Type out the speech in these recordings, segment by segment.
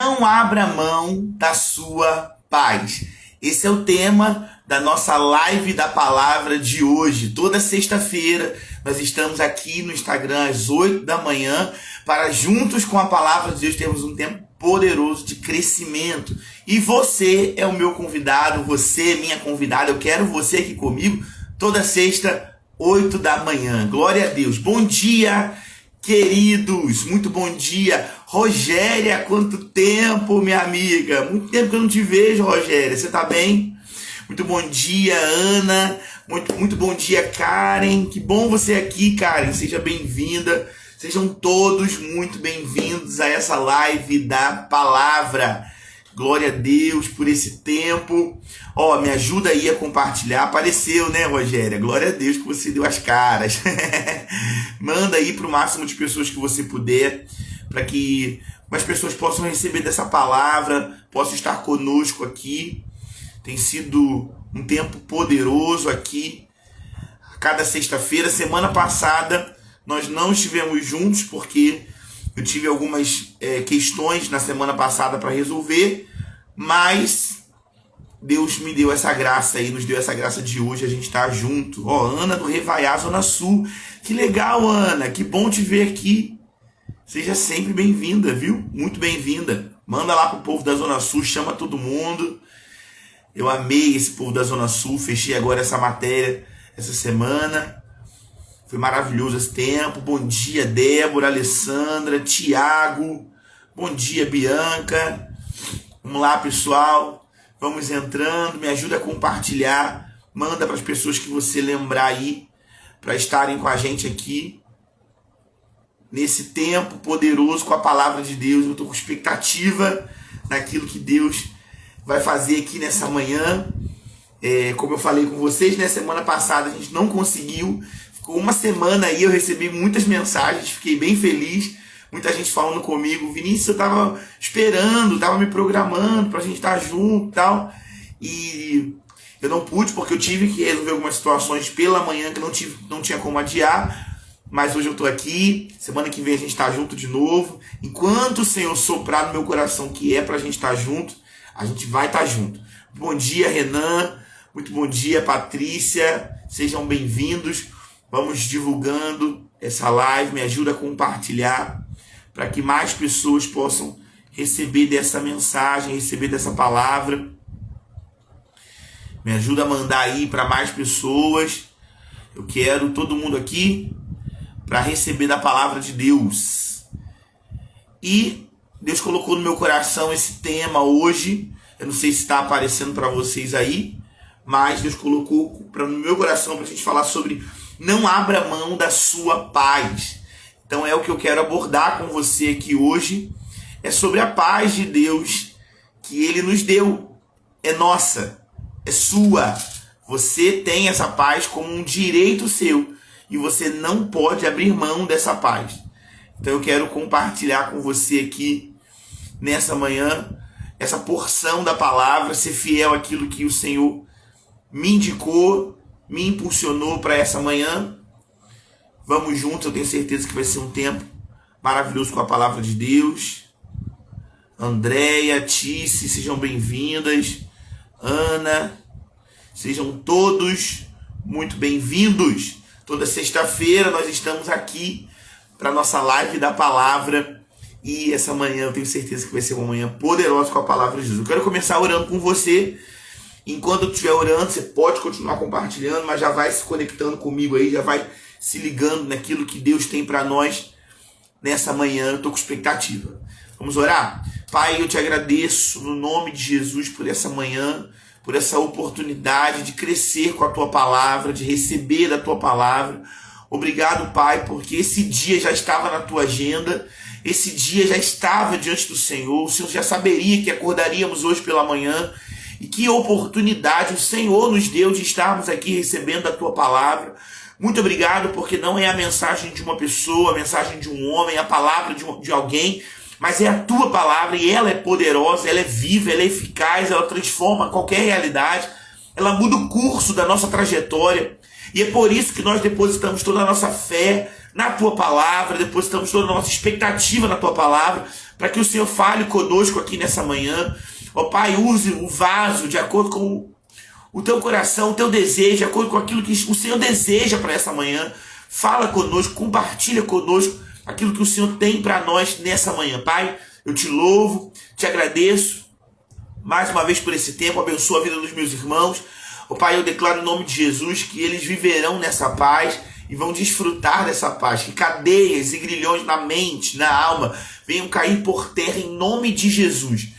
Não abra mão da sua paz. Esse é o tema da nossa live da palavra de hoje. Toda sexta-feira nós estamos aqui no Instagram às 8 da manhã para juntos com a palavra de Deus termos um tempo poderoso de crescimento. E você é o meu convidado, você é minha convidada. Eu quero você aqui comigo toda sexta, 8 da manhã. Glória a Deus. Bom dia, queridos. Muito bom dia. Rogéria, quanto tempo, minha amiga. Muito tempo que eu não te vejo, Rogéria. Você tá bem? Muito bom dia, Ana. Muito bom dia, Karen. Que bom você aqui, Karen. Seja bem-vinda. Sejam todos muito bem-vindos a essa live da palavra. Glória a Deus por esse tempo. Me ajuda aí a compartilhar. Apareceu, né, Rogéria? Glória a Deus que você deu as caras. Manda aí para o máximo de pessoas que você puder, para que mais pessoas possam receber dessa palavra, possam estar conosco aqui. Tem sido um tempo poderoso aqui. Cada sexta-feira, semana passada, nós não estivemos juntos porque eu tive algumas questões na semana passada para resolver, mas Deus me deu essa graça aí, nos deu essa graça de hoje, a gente estar junto. Ana do Revaiá, Zona Sul. Que legal, Ana, que bom te ver aqui. Seja sempre bem-vinda, viu? Muito bem-vinda. Manda lá pro povo da Zona Sul, chama todo mundo. Eu amei esse povo da Zona Sul, fechei agora essa matéria essa semana. Foi maravilhoso esse tempo. Bom dia, Débora, Alessandra, Tiago. Bom dia, Bianca. Vamos lá, pessoal. Vamos entrando. Me ajuda a compartilhar. Manda para as pessoas que você lembrar aí para estarem com a gente aqui nesse tempo poderoso com a palavra de Deus. Eu estou com expectativa naquilo que Deus vai fazer aqui nessa manhã. Como eu falei com vocês, né? Semana passada a gente não conseguiu. Ficou uma semana aí, eu recebi muitas mensagens, fiquei bem feliz. Muita gente falando comigo, Vinícius, eu tava esperando, tava me programando pra gente estar junto e tal. E eu não pude porque eu tive que resolver algumas situações pela manhã que não tinha como adiar. Mas hoje eu tô aqui, semana que vem a gente tá junto de novo. Enquanto o Senhor soprar no meu coração que é pra gente estar junto, a gente vai estar junto. Bom dia, Renan. Muito bom dia, Patrícia. Sejam bem-vindos. Vamos divulgando essa live, me ajuda a compartilhar para que mais pessoas possam receber dessa mensagem, receber dessa palavra. Me ajuda a mandar aí para mais pessoas. Eu quero todo mundo aqui para receber da palavra de Deus. E Deus colocou no meu coração esse tema hoje. Eu não sei se está aparecendo para vocês aí, mas Deus colocou no meu coração para a gente falar sobre não abra mão da sua paz. Então é o que eu quero abordar com você aqui hoje. É sobre a paz de Deus que Ele nos deu. É nossa, é sua. Você tem essa paz como um direito seu. E você não pode abrir mão dessa paz. Então eu quero compartilhar com você aqui, nessa manhã, essa porção da palavra, ser fiel àquilo que o Senhor me indicou, me impulsionou para essa manhã. Vamos juntos, eu tenho certeza que vai ser um tempo maravilhoso com a palavra de Deus. Andréia, Tice, sejam bem-vindas. Ana, sejam todos muito bem-vindos. Toda sexta-feira nós estamos aqui para a nossa live da palavra. E essa manhã eu tenho certeza que vai ser uma manhã poderosa com a palavra de Jesus. Eu quero começar orando com você. Enquanto eu estiver orando, você pode continuar compartilhando, mas já vai se conectando comigo aí, já vai se ligando naquilo que Deus tem para nós nessa manhã. Eu estou com expectativa. Vamos orar? Pai, eu te agradeço no nome de Jesus por essa manhã, por essa oportunidade de crescer com a tua palavra, de receber da tua palavra. Obrigado, Pai, porque esse dia já estava na tua agenda, esse dia já estava diante do Senhor. O Senhor já saberia que acordaríamos hoje pela manhã. E que oportunidade o Senhor nos deu de estarmos aqui recebendo a tua palavra. Muito obrigado, porque não é a mensagem de uma pessoa, a mensagem de um homem, a palavra de alguém, mas é a tua palavra e ela é poderosa, ela é viva, ela é eficaz, ela transforma qualquer realidade, ela muda o curso da nossa trajetória. E é por isso que nós depositamos toda a nossa fé na tua palavra, depositamos toda a nossa expectativa na tua palavra, para que o Senhor fale conosco aqui nessa manhã. Ó Pai, use o vaso de acordo com o teu coração, o teu desejo, de acordo com aquilo que o Senhor deseja para essa manhã. Fala conosco, compartilha conosco aquilo que o Senhor tem para nós nessa manhã. Pai, eu te louvo, te agradeço mais uma vez por esse tempo, abençoa a vida dos meus irmãos. Ó Pai, eu declaro em nome de Jesus que eles viverão nessa paz e vão desfrutar dessa paz, que cadeias e grilhões na mente, na alma, venham cair por terra em nome de Jesus.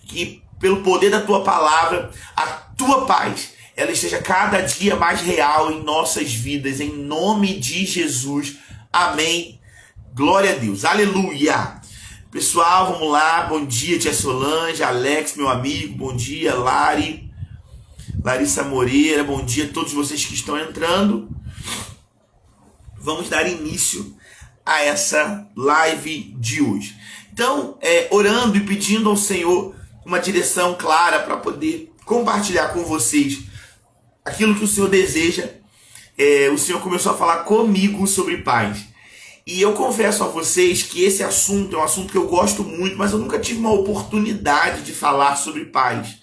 Que pelo poder da tua palavra, a tua paz, ela esteja cada dia mais real em nossas vidas, em nome de Jesus. Amém. Glória a Deus. Aleluia. Pessoal, vamos lá. Bom dia, tia Solange, Alex, meu amigo. Bom dia, Lari, Larissa Moreira. Bom dia a todos vocês que estão entrando. Vamos dar início a essa live de hoje. Então, orando e pedindo ao Senhor uma direção clara para poder compartilhar com vocês aquilo que o Senhor deseja. O Senhor começou a falar comigo sobre paz. E eu confesso a vocês que esse assunto é um assunto que eu gosto muito, mas eu nunca tive uma oportunidade de falar sobre paz.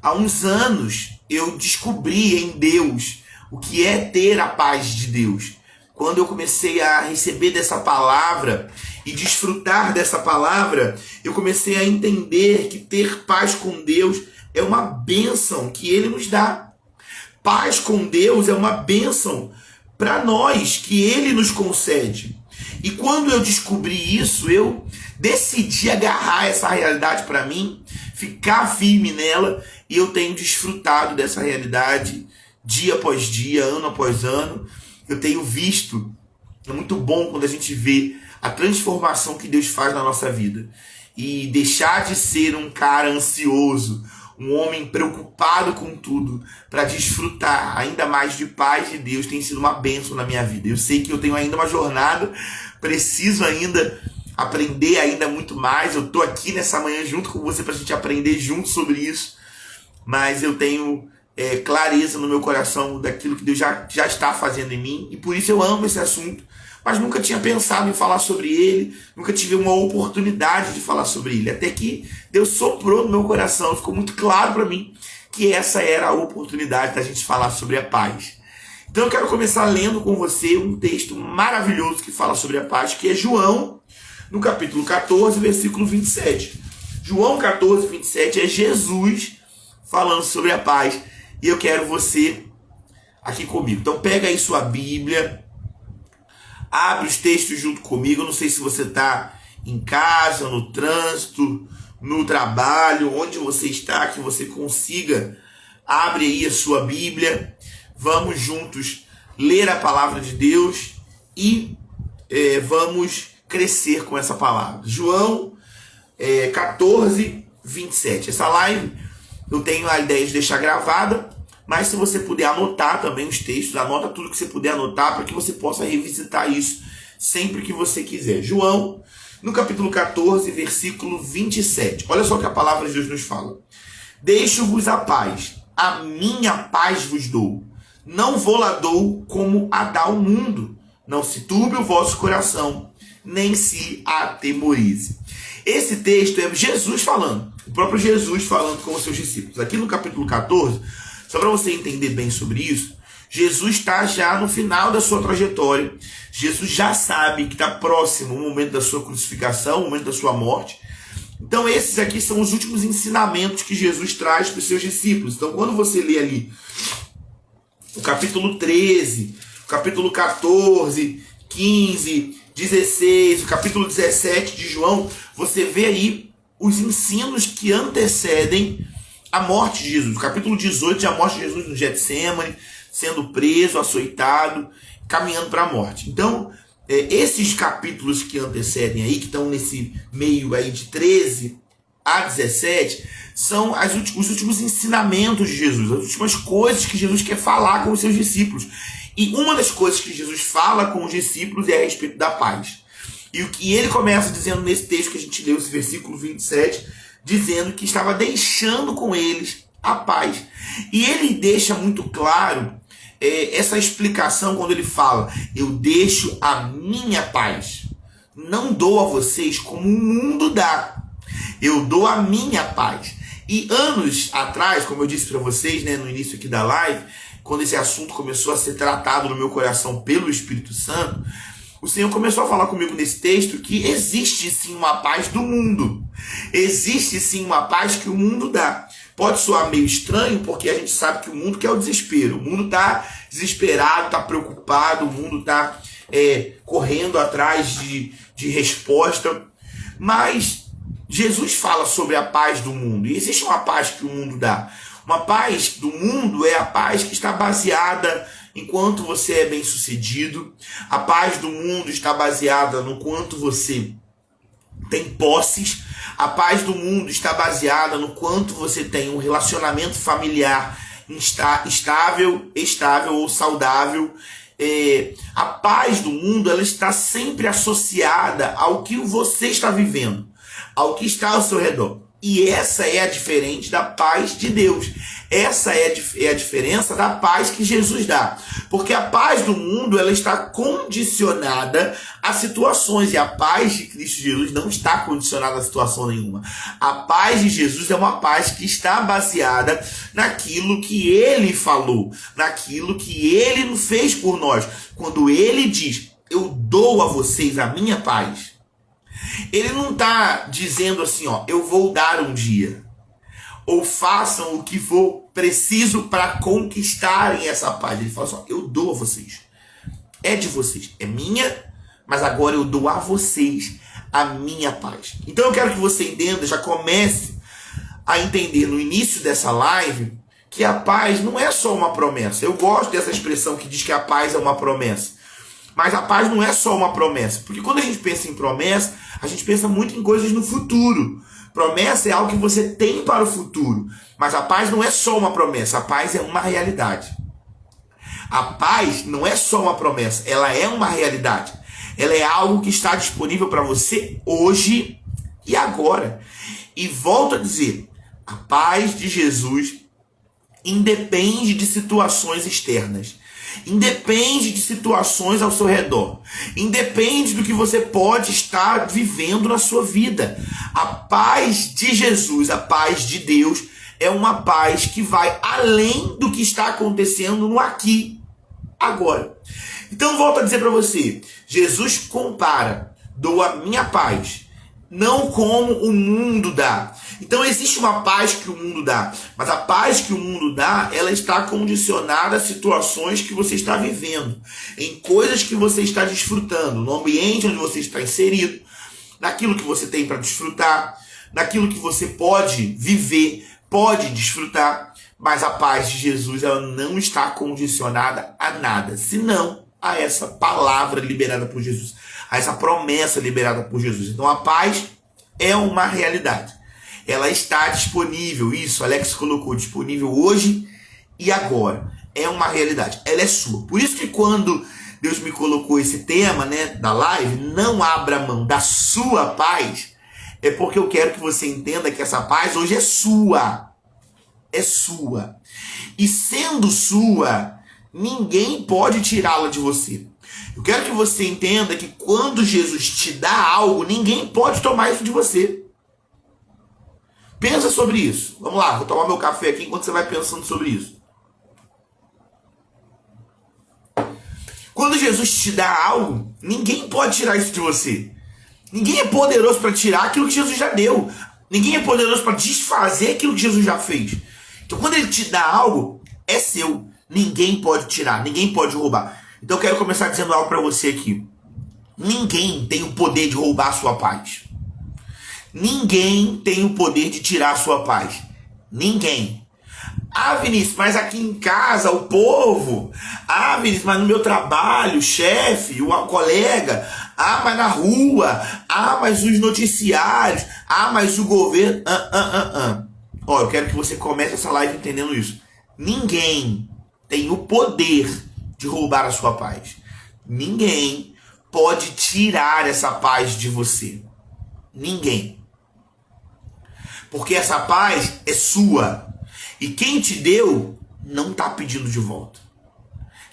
Há uns anos eu descobri em Deus o que é ter a paz de Deus. Quando eu comecei a receber dessa palavra e desfrutar dessa palavra, eu comecei a entender que ter paz com Deus é uma bênção que Ele nos dá. Paz com Deus é uma bênção para nós, que Ele nos concede. E quando eu descobri isso, eu decidi agarrar essa realidade para mim, ficar firme nela, e eu tenho desfrutado dessa realidade dia após dia, ano após ano. Eu tenho visto, é muito bom quando a gente vê a transformação que Deus faz na nossa vida. E deixar de ser um cara ansioso, um homem preocupado com tudo, para desfrutar ainda mais de paz de Deus, tem sido uma bênção na minha vida. Eu sei que eu tenho ainda uma jornada, preciso ainda aprender ainda muito mais. Eu estou aqui nessa manhã junto com você para a gente aprender junto sobre isso. Mas eu tenho clareza no meu coração daquilo que Deus já está fazendo em mim, e por isso eu amo esse assunto, mas nunca tinha pensado em falar sobre ele, nunca tive uma oportunidade de falar sobre ele, até que Deus soprou no meu coração, ficou muito claro para mim que essa era a oportunidade da gente falar sobre a paz. Então eu quero começar lendo com você um texto maravilhoso que fala sobre a paz, que é João, no capítulo 14, versículo 27. João 14, 27 é Jesus falando sobre a paz. E eu quero você aqui comigo. Então pega aí sua Bíblia, abre os textos junto comigo. Eu não sei se você está em casa, no trânsito, no trabalho, onde você está, que você consiga. Abre aí a sua Bíblia. Vamos juntos ler a palavra de Deus e vamos crescer com essa palavra. João 14, 27. Essa live eu tenho a ideia de deixar gravada, mas se você puder anotar também os textos, anota tudo que você puder anotar para que você possa revisitar isso sempre que você quiser. João, no capítulo 14, versículo 27. Olha só o que a palavra de Deus nos fala. Deixo-vos a paz, a minha paz vos dou. Não vou lá dou como a dá o mundo. Não se turbe o vosso coração, nem se atemorize. Esse texto é Jesus falando, o próprio Jesus falando com os seus discípulos. Aqui no capítulo 14, só para você entender bem sobre isso, Jesus está já no final da sua trajetória. Jesus já sabe que está próximo o momento da sua crucificação, o momento da sua morte. Então esses aqui são os últimos ensinamentos que Jesus traz para os seus discípulos. Então quando você lê ali o capítulo 13, o capítulo 14, 15, 16, o capítulo 17 de João, você vê aí os ensinos que antecedem a morte de Jesus. O capítulo 18 é a morte de Jesus no Getsemane, sendo preso, açoitado, caminhando para a morte. Então, esses capítulos que antecedem aí, que estão nesse meio aí de 13 a 17, são os últimos ensinamentos de Jesus, as últimas coisas que Jesus quer falar com os seus discípulos. E uma das coisas que Jesus fala com os discípulos é a respeito da paz. E o que ele começa dizendo nesse texto que a gente leu, esse versículo 27, dizendo que estava deixando com eles a paz. E ele deixa muito claro essa explicação quando ele fala: eu deixo a minha paz, não dou a vocês como o mundo dá, eu dou a minha paz. E anos atrás, como eu disse para vocês, né, no início aqui da live, quando esse assunto começou a ser tratado no meu coração pelo Espírito Santo, o Senhor começou a falar comigo nesse texto que existe sim uma paz do mundo. Existe sim uma paz que o mundo dá. Pode soar meio estranho, porque a gente sabe que o mundo quer o desespero. O mundo está desesperado, está preocupado, o mundo está correndo atrás de resposta. Mas Jesus fala sobre a paz do mundo. E existe uma paz que o mundo dá. Uma paz do mundo é a paz que está baseada enquanto você é bem sucedido. A paz do mundo está baseada no quanto você tem posses. A paz do mundo está baseada no quanto você tem um relacionamento familiar estável ou saudável. A paz do mundo, ela está sempre associada ao que você está vivendo, ao que está ao seu redor. E essa é a diferença da paz de Deus. Essa é a diferença da paz que Jesus dá. Porque a paz do mundo, ela está condicionada a situações. E a paz de Cristo Jesus não está condicionada a situação nenhuma. A paz de Jesus é uma paz que está baseada naquilo que Ele falou, naquilo que Ele fez por nós. Quando Ele diz: eu dou a vocês a minha paz, Ele não está dizendo assim, eu vou dar um dia, ou façam o que for preciso para conquistarem essa paz. Ele fala assim: eu dou a vocês, é de vocês, é minha, mas agora eu dou a vocês a minha paz. Então eu quero que você entenda, já comece a entender no início dessa live, que a paz não é só uma promessa. Eu gosto dessa expressão que diz que a paz é uma promessa. Mas a paz não é só uma promessa. Porque quando a gente pensa em promessa, a gente pensa muito em coisas no futuro. Promessa é algo que você tem para o futuro. Mas a paz não é só uma promessa. A paz é uma realidade. A paz não é só uma promessa. Ela é uma realidade. Ela é algo que está disponível para você hoje e agora. E volto a dizer, a paz de Jesus independe de situações externas. Independe de situações ao seu redor. Independe do que você pode estar vivendo na sua vida. A paz de Jesus, a paz de Deus, é uma paz que vai além do que está acontecendo no aqui, agora. Então volto a dizer para você, Jesus compara: dou a minha paz, não como o mundo dá. Então existe uma paz que o mundo dá, mas a paz que o mundo dá, ela está condicionada a situações que você está vivendo, em coisas que você está desfrutando, no ambiente onde você está inserido, naquilo que você tem para desfrutar, naquilo que você pode viver, pode desfrutar. Mas a paz de Jesus, ela não está condicionada a nada, senão a essa palavra liberada por Jesus, a essa promessa liberada por Jesus. Então a paz é uma realidade. Ela está disponível, isso, Alex colocou, disponível hoje e agora. É uma realidade, ela é sua. Por isso que quando Deus me colocou esse tema, né, da live, não abra mão da sua paz, é porque eu quero que você entenda que essa paz hoje é sua. É sua. E sendo sua, ninguém pode tirá-la de você. Eu quero que você entenda que quando Jesus te dá algo, ninguém pode tomar isso de você. Pensa sobre isso. Vamos lá, vou tomar meu café aqui enquanto você vai pensando sobre isso. Quando Jesus te dá algo, ninguém pode tirar isso de você. Ninguém é poderoso para tirar aquilo que Jesus já deu. Ninguém é poderoso para desfazer aquilo que Jesus já fez. Então quando ele te dá algo, é seu. Ninguém pode tirar, ninguém pode roubar. Então eu quero começar dizendo algo para você aqui. Ninguém tem o poder de roubar a sua paz. Ninguém tem o poder de tirar a sua paz. Ninguém. Ah, Vinícius, mas aqui em casa, o povo. Ah, Vinícius, mas no meu trabalho, o chefe, o colega. Ah, mas na rua. Ah, mas os noticiários. Ah, mas o governo. Ó, eu quero que você comece essa live entendendo isso. Ninguém tem o poder de roubar a sua paz. Ninguém pode tirar essa paz de você. Ninguém. Porque essa paz é sua. E quem te deu não está pedindo de volta.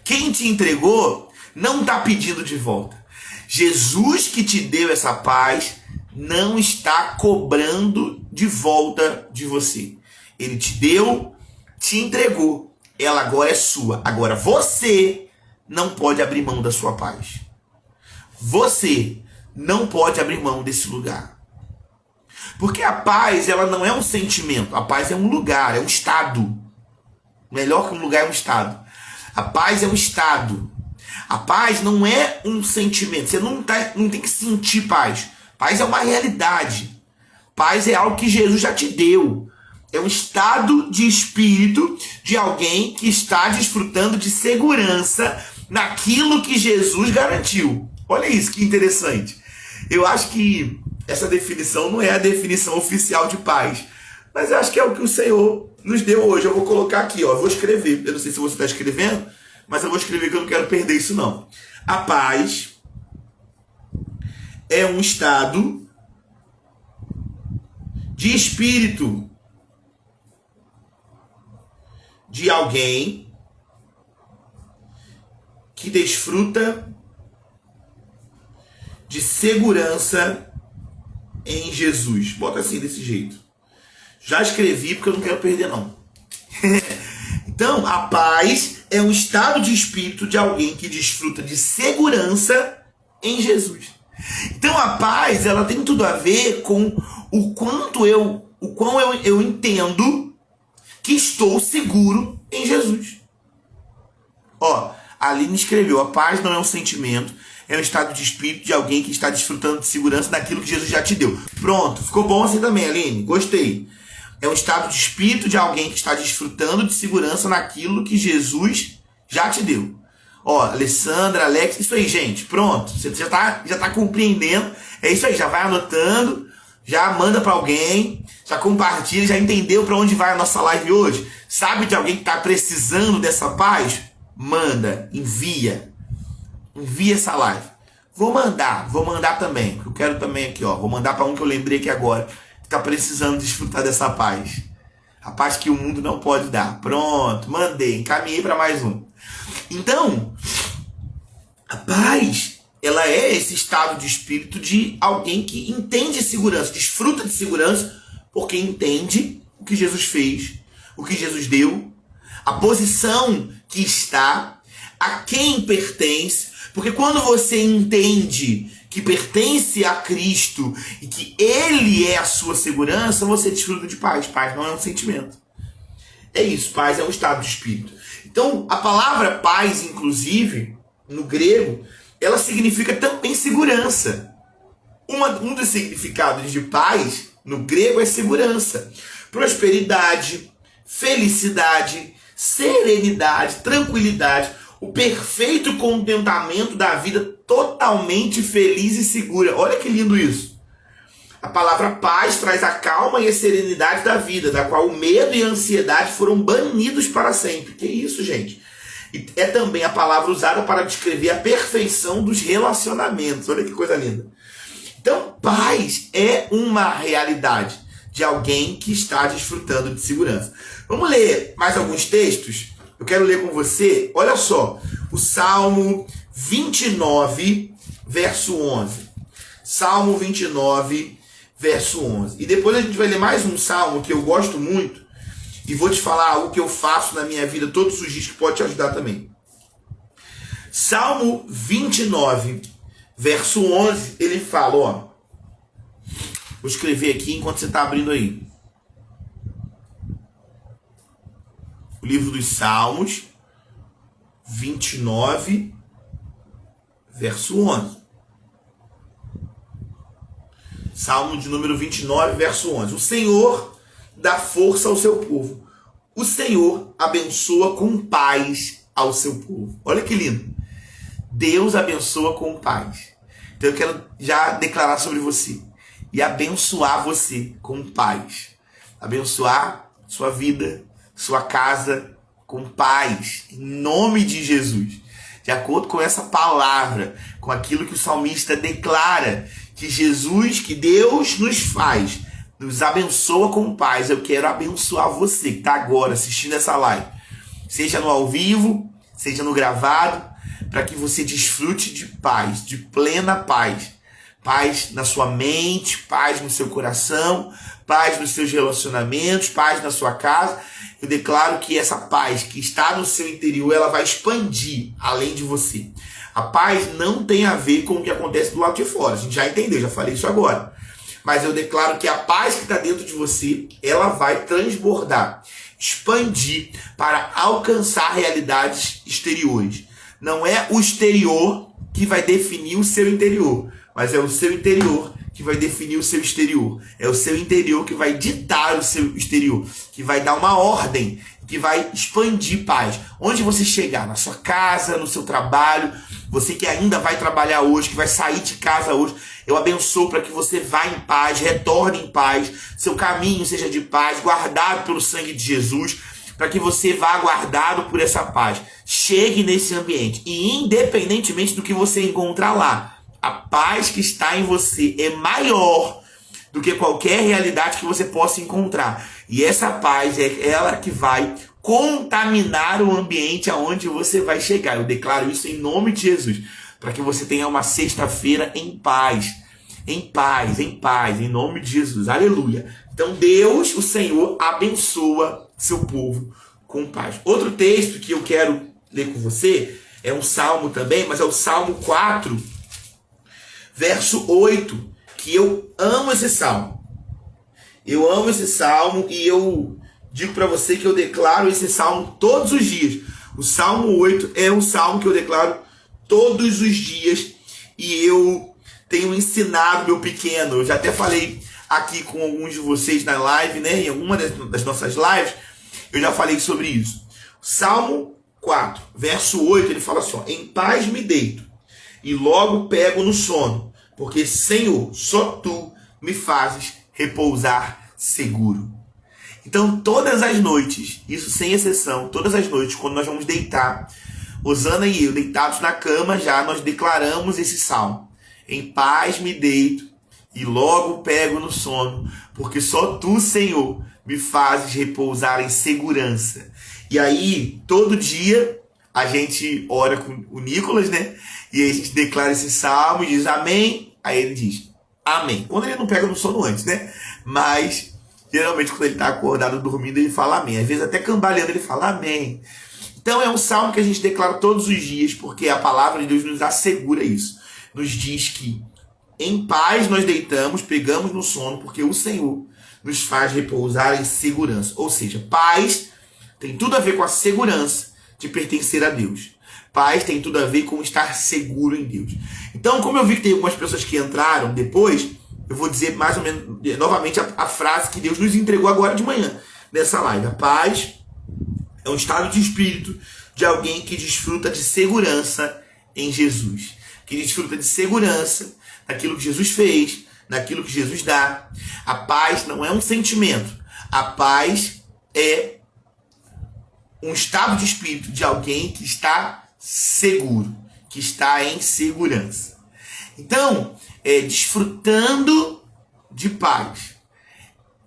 Quem te entregou não está pedindo de volta. Jesus que te deu essa paz não está cobrando de volta de você. Ele te deu, te entregou. Ela agora é sua. Agora você não pode abrir mão da sua paz. Você não pode abrir mão desse lugar. Porque a paz, ela não é um sentimento. A paz é um lugar, é um estado. Melhor que um lugar é um estado. A paz é um estado. A paz não é um sentimento. Você não tem que sentir paz. Paz é uma realidade. Paz é algo que Jesus já te deu. É um estado de espírito de alguém que está desfrutando de segurança naquilo que Jesus garantiu. Olha isso, que interessante. Eu acho que essa definição não é a definição oficial de paz, mas eu acho que é o que o Senhor nos deu hoje. Eu vou colocar aqui, ó, eu vou escrever. Eu não sei se você está escrevendo, mas eu vou escrever que eu não quero perder isso não. A paz é um estado de espírito de alguém que desfruta de segurança em Jesus. Bota assim, desse jeito. Já escrevi porque eu não quero perder não. Então, a paz é um estado de espírito de alguém que desfruta de segurança em Jesus. Então, a paz, ela tem tudo a ver com o quão eu entendo que estou seguro em Jesus. Ó, a Aline escreveu: a paz não é um sentimento, é um estado de espírito de alguém que está desfrutando de segurança naquilo que Jesus já te deu. Pronto, ficou bom assim também, Aline, gostei. É um estado de espírito de alguém que está desfrutando de segurança naquilo que Jesus já te deu. Ó, Alessandra, Alex, isso aí, gente, pronto, você já tá compreendendo, é isso aí, já vai anotando, já manda para alguém, já compartilha, já entendeu para onde vai a nossa live hoje? Sabe de alguém que está precisando dessa paz? Manda, envia essa live. Vou mandar também, eu quero também aqui, ó, vou mandar para um que eu lembrei aqui agora, que está precisando desfrutar dessa paz. A paz que o mundo não pode dar. Pronto, mandei, encaminhei para mais um. Então, a paz, ela é esse estado de espírito de alguém que entende segurança, desfruta de segurança, porque entende o que Jesus fez, o que Jesus deu, a posição que está, a quem pertence. Porque quando você entende que pertence a Cristo e que Ele é a sua segurança, você desfruta de paz. Paz não é um sentimento. É isso, paz é um estado de espírito. Então, a palavra paz, inclusive, no grego, ela significa também segurança. Um dos significados de paz, no grego, é segurança. Prosperidade, felicidade, serenidade, tranquilidade, o perfeito contentamento da vida totalmente feliz e segura. Olha que lindo isso. A palavra paz traz a calma e a serenidade da vida, da qual o medo e a ansiedade foram banidos para sempre. Que isso, gente? E é também a palavra usada para descrever a perfeição dos relacionamentos. Olha que coisa linda. Então, paz é uma realidade de alguém que está desfrutando de segurança. Vamos ler mais alguns textos? Eu quero ler com você, olha só, o Salmo 29, verso 11. Salmo 29, verso 11. E depois a gente vai ler mais um salmo que eu gosto muito e vou te falar algo que eu faço na minha vida todos os dias que pode te ajudar também. Salmo 29, verso 11, ele fala, ó, vou escrever aqui enquanto você está abrindo aí. O livro dos Salmos, 29, verso 11. Salmo de número 29, verso 11. O Senhor dá força ao seu povo. O Senhor abençoa com paz ao seu povo. Olha que lindo. Deus abençoa com paz. Então eu quero já declarar sobre você e abençoar você com paz. Abençoar sua vida, sua casa com paz, em nome de Jesus. De acordo com essa palavra, com aquilo que o salmista declara, que Jesus, que Deus nos faz, nos abençoa com paz. Eu quero abençoar você que está agora assistindo essa live. Seja no ao vivo, seja no gravado, para que você desfrute de paz, de plena paz. Paz na sua mente, paz no seu coração, paz nos seus relacionamentos, paz na sua casa. Eu declaro que essa paz que está no seu interior, ela vai expandir além de você. A paz não tem a ver com o que acontece do lado de fora. A gente já entendeu, já falei isso agora. Mas eu declaro que a paz que está dentro de você, ela vai transbordar, expandir para alcançar realidades exteriores. Não é o exterior que vai definir o seu interior, mas é o seu interior que vai definir o seu exterior. É o seu interior que vai ditar o seu exterior, que vai dar uma ordem, que vai expandir paz. Onde você chegar, na sua casa, no seu trabalho, você que ainda vai trabalhar hoje, que vai sair de casa hoje, eu abençoo para que você vá em paz, retorne em paz, seu caminho seja de paz, guardado pelo sangue de Jesus, para que você vá guardado por essa paz. Chegue nesse ambiente e independentemente do que você encontrar lá, a paz que está em você é maior do que qualquer realidade que você possa encontrar. E essa paz é ela que vai contaminar o ambiente aonde você vai chegar. Eu declaro isso em nome de Jesus, para que você tenha uma sexta-feira em paz. Em paz, em paz, em nome de Jesus. Aleluia. Então Deus, o Senhor, abençoa seu povo com paz. Outro texto que eu quero ler com você é um salmo também, mas é o Salmo 4, verso 8, que eu amo esse salmo. Eu amo esse salmo e eu digo para você que eu declaro esse salmo todos os dias. O Salmo 8 é um salmo que eu declaro todos os dias e eu tenho ensinado meu pequeno. Eu já até falei aqui com alguns de vocês na live, né? Em alguma das nossas lives, eu já falei sobre isso. Salmo 4, verso 8, ele fala assim, ó, em paz me deito e logo pego no sono, porque, Senhor, só Tu me fazes repousar seguro. Então, todas as noites, isso sem exceção, todas as noites, quando nós vamos deitar, Osana e eu, deitados na cama, já nós declaramos esse salmo. Em paz me deito e logo pego no sono, porque só Tu, Senhor, me fazes repousar em segurança. E aí, todo dia, a gente ora com o Nicolas, né? E aí a gente declara esse salmo e diz amém. Aí ele diz amém. Quando ele não pega no sono antes, né? Mas, geralmente, quando ele está acordado, dormindo, ele fala amém. Às vezes, até cambaleando, ele fala amém. Então, é um salmo que a gente declara todos os dias, porque a palavra de Deus nos assegura isso. Nos diz que em paz nós deitamos, pegamos no sono, porque o Senhor nos faz repousar em segurança. Ou seja, paz tem tudo a ver com a segurança de pertencer a Deus. Paz tem tudo a ver com estar seguro em Deus. Então, como eu vi que tem algumas pessoas que entraram depois, eu vou dizer mais ou menos novamente a frase que Deus nos entregou agora de manhã, nessa live. A paz é um estado de espírito de alguém que desfruta de segurança em Jesus. Que desfruta de segurança naquilo que Jesus fez, naquilo que Jesus dá. A paz não é um sentimento. A paz é um estado de espírito de alguém que está seguro, que está em segurança. Então, desfrutando de paz,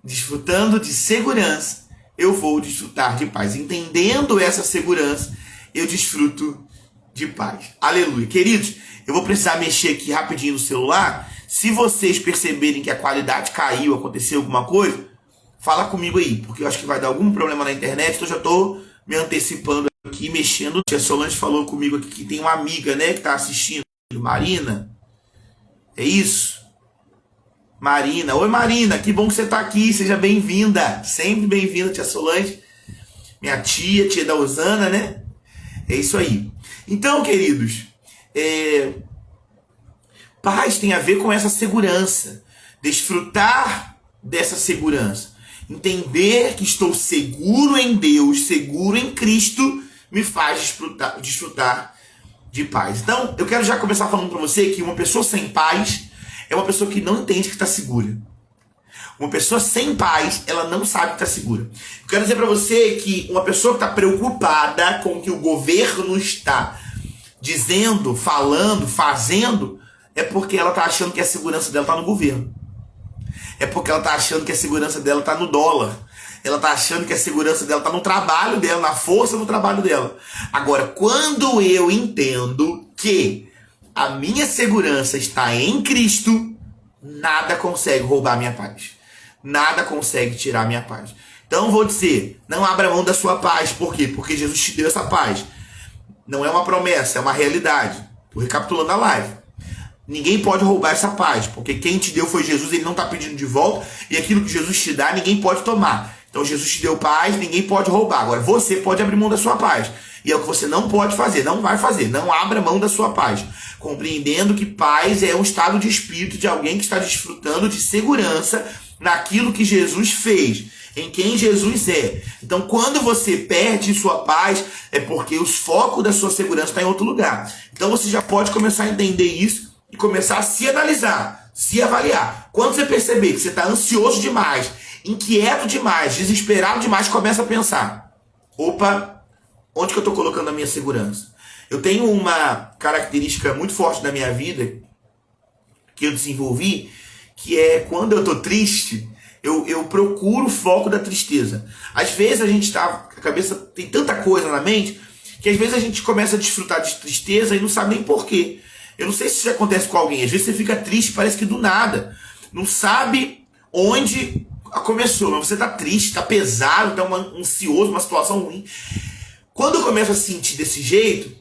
desfrutando de segurança, eu vou desfrutar de paz. Entendendo essa segurança, eu desfruto de paz. Aleluia. Queridos, eu vou precisar mexer aqui rapidinho no celular. Se vocês perceberem que a qualidade caiu, aconteceu alguma coisa, fala comigo aí, porque eu acho que vai dar algum problema na internet, então eu já estou me antecipando aqui, mexendo. A tia Solange falou comigo aqui que tem uma amiga, né, que está assistindo, Marina. É isso? Marina. Oi, Marina, que bom que você está aqui, seja bem-vinda. Sempre bem-vinda, tia Solange. Minha tia da Osana, né? É isso aí. Então, queridos, paz tem a ver com essa segurança. Desfrutar dessa segurança. Entender que estou seguro em Deus, seguro em Cristo, me faz desfrutar de paz. Então, eu quero já começar falando para você que uma pessoa sem paz é uma pessoa que não entende que está segura. Uma pessoa sem paz, ela não sabe que está segura. Eu quero dizer para você que uma pessoa que está preocupada com o que o governo está dizendo, falando, fazendo, é porque ela está achando que a segurança dela está no governo. é porque ela está achando que a segurança dela está no dólar. Ela está achando que a segurança dela está no trabalho dela, na força do trabalho dela. Agora, quando eu entendo que a minha segurança está em Cristo, nada consegue roubar minha paz. Nada consegue tirar minha paz. Então vou dizer, não abra mão da sua paz. Por quê? Porque Jesus te deu essa paz. Não é uma promessa, é uma realidade. Estou recapitulando a live. Ninguém pode roubar essa paz, porque quem te deu foi Jesus, ele não está pedindo de volta, e aquilo que Jesus te dá, ninguém pode tomar. Então Jesus te deu paz, ninguém pode roubar. Agora você pode abrir mão da sua paz. E é o que você não pode fazer, não vai fazer. Não abra mão da sua paz. Compreendendo que paz é um estado de espírito de alguém que está desfrutando de segurança naquilo que Jesus fez, em quem Jesus é. Então quando você perde sua paz, é porque o foco da sua segurança está em outro lugar. Então você já pode começar a entender isso e começar a se analisar, se avaliar. Quando você perceber que você está ansioso demais, inquieto demais, desesperado demais, começa a pensar: opa, onde que eu estou colocando a minha segurança? Eu tenho uma característica muito forte na minha vida que eu desenvolvi, que é quando eu estou triste, eu procuro o foco da tristeza. Às vezes a gente está, a cabeça tem tanta coisa na mente, que às vezes a gente começa a desfrutar de tristeza e não sabe nem porquê. Eu não sei se isso já acontece com alguém. Às vezes você fica triste, parece que do nada. Não sabe onde começou, mas você está triste, está pesado, está ansioso, uma situação ruim. Quando eu começo a sentir desse jeito,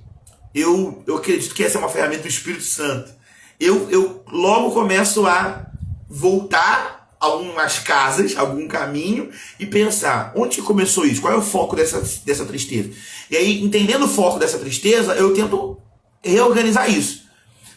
eu acredito que essa é uma ferramenta do Espírito Santo. Eu logo começo a voltar a algumas casas, algum caminho, e pensar: onde começou isso? Qual é o foco dessa tristeza? E aí, entendendo o foco dessa tristeza, eu tento reorganizar isso,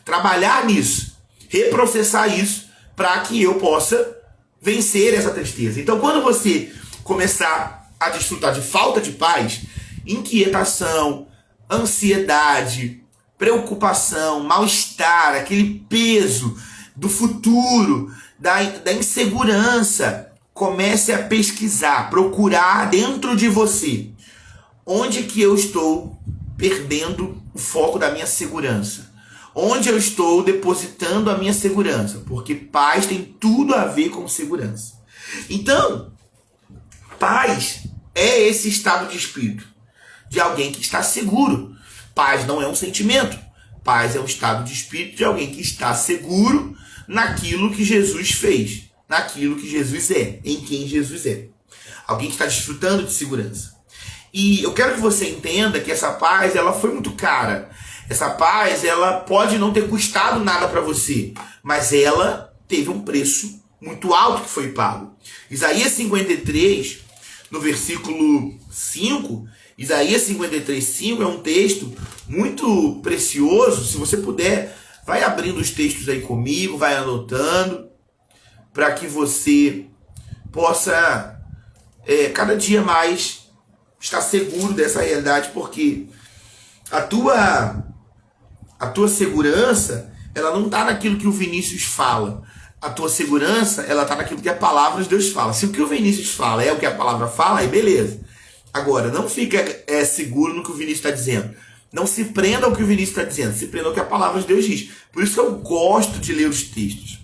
trabalhar nisso, reprocessar isso, para que eu possa vencer essa tristeza. Então, quando você começar a desfrutar de falta de paz, inquietação, ansiedade, preocupação, mal-estar, aquele peso do futuro, da insegurança, comece a pesquisar, procurar dentro de você onde que eu estou perdendo o foco da minha segurança. Onde eu estou depositando a minha segurança? Porque paz tem tudo a ver com segurança. Então, paz é esse estado de espírito de alguém que está seguro. Paz não é um sentimento. Paz é um estado de espírito de alguém que está seguro naquilo que Jesus fez, naquilo que Jesus é, em quem Jesus é. Alguém que está desfrutando de segurança. E eu quero que você entenda que essa paz, ela foi muito cara. Essa paz, ela pode não ter custado nada para você, mas ela teve um preço muito alto que foi pago. Isaías 53, no versículo 5, Isaías 53, 5 é um texto muito precioso. Se você puder, vai abrindo os textos aí comigo, vai anotando, para que você possa cada dia mais estar seguro dessa realidade, porque a tua segurança, ela não está naquilo que o Vinícius fala. A tua segurança, ela está naquilo que a palavra de Deus fala. Se o que o Vinícius fala é o que a palavra fala, aí beleza. Agora, não fica seguro no que o Vinícius está dizendo. Não se prenda ao que o Vinícius está dizendo. Se prenda ao que a palavra de Deus diz. Por isso que eu gosto de ler os textos.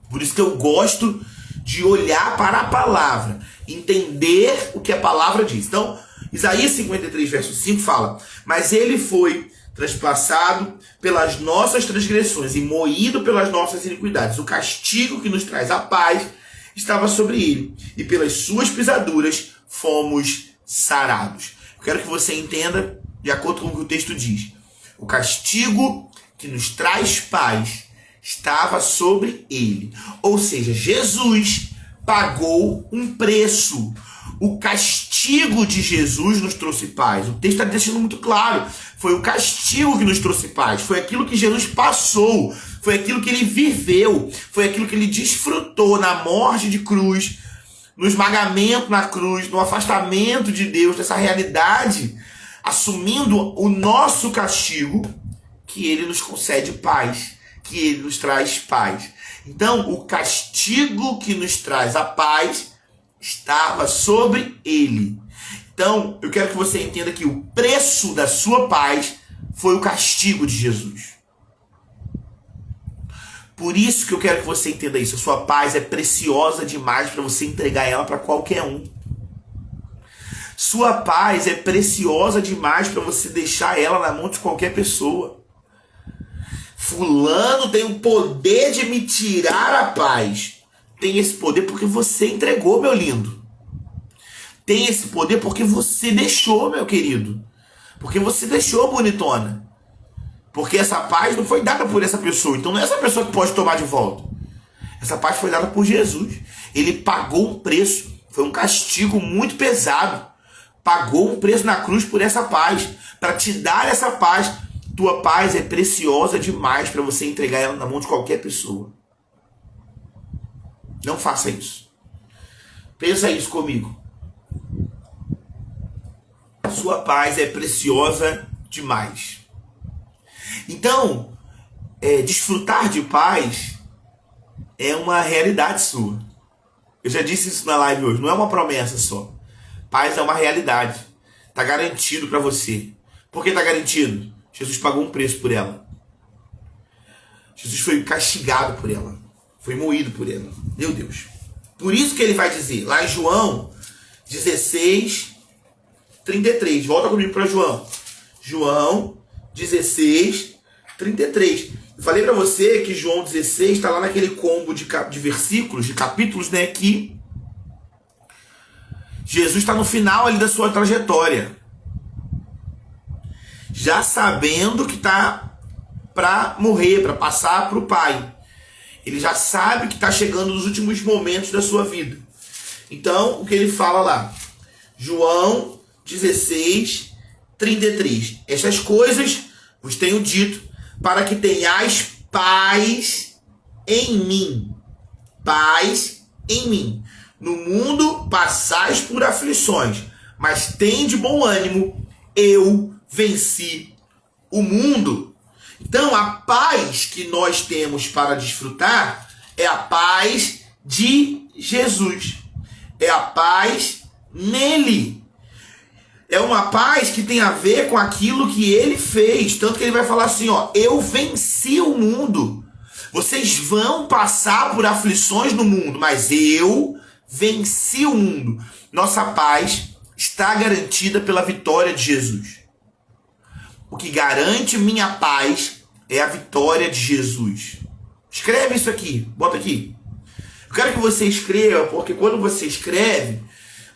Por isso que eu gosto de olhar para a palavra. Entender o que a palavra diz. Então, Isaías 53, verso 5 fala: mas ele foi transpassado pelas nossas transgressões e moído pelas nossas iniquidades. O castigo que nos traz a paz estava sobre ele, e pelas suas pisaduras fomos sarados. Eu quero que você entenda de acordo com o que o texto diz. O castigo que nos traz paz estava sobre ele. Ou seja, Jesus pagou um preço. O castigo de Jesus nos trouxe paz. O texto está deixando muito claro. Foi o castigo que nos trouxe paz. Foi aquilo que Jesus passou. Foi aquilo que ele viveu. Foi aquilo que ele desfrutou na morte de cruz, no esmagamento na cruz, no afastamento de Deus, dessa realidade, assumindo o nosso castigo, que ele nos concede paz, que ele nos traz paz. Então, o castigo que nos traz a paz estava sobre ele. Então, eu quero que você entenda que o preço da sua paz foi o castigo de Jesus. Por isso que eu quero que você entenda isso. A sua paz é preciosa demais para você entregar ela para qualquer um. Sua paz é preciosa demais para você deixar ela na mão de qualquer pessoa. Fulano tem o poder de me tirar a paz. Tem esse poder porque você entregou, meu lindo. Tem esse poder porque você deixou, meu querido. Porque você deixou, bonitona. Porque essa paz não foi dada por essa pessoa. Então não é essa pessoa que pode tomar de volta. Essa paz foi dada por Jesus. Ele pagou um preço. Foi um castigo muito pesado. Pagou um preço na cruz por essa paz. Para te dar essa paz. Tua paz é preciosa demais para você entregar ela na mão de qualquer pessoa. Não faça isso. Pensa isso comigo. Sua paz é preciosa demais. Então, desfrutar de paz é uma realidade sua. Eu já disse isso na live hoje. Não é uma promessa só. Paz é uma realidade. Está garantido para você. Por que está garantido? Jesus pagou um preço por ela. Jesus foi castigado por ela. Foi moído por ela. Meu Deus. Por isso que ele vai dizer, lá em João 16, 33. Volta comigo para João. João 16, 33. Eu falei para você que João 16 está lá naquele combo de versículos, de capítulos, né? Que Jesus está no final ali da sua trajetória. Já sabendo que está para morrer, para passar para o Pai. Ele já sabe que está chegando nos últimos momentos da sua vida. Então, o que ele fala lá? João 16, 33. Estas coisas vos tenho dito para que tenhais paz em mim. Paz em mim. No mundo passais por aflições, mas tende bom ânimo, eu venci o mundo. Então, a paz que nós temos para desfrutar é a paz de Jesus. É a paz nele. É uma paz que tem a ver com aquilo que ele fez. Tanto que ele vai falar assim, ó, eu venci o mundo. Vocês vão passar por aflições no mundo, mas eu venci o mundo. Nossa paz está garantida pela vitória de Jesus. O que garante minha paz é a vitória de Jesus. Escreve isso aqui, bota aqui. Eu quero que você escreva, porque quando você escreve,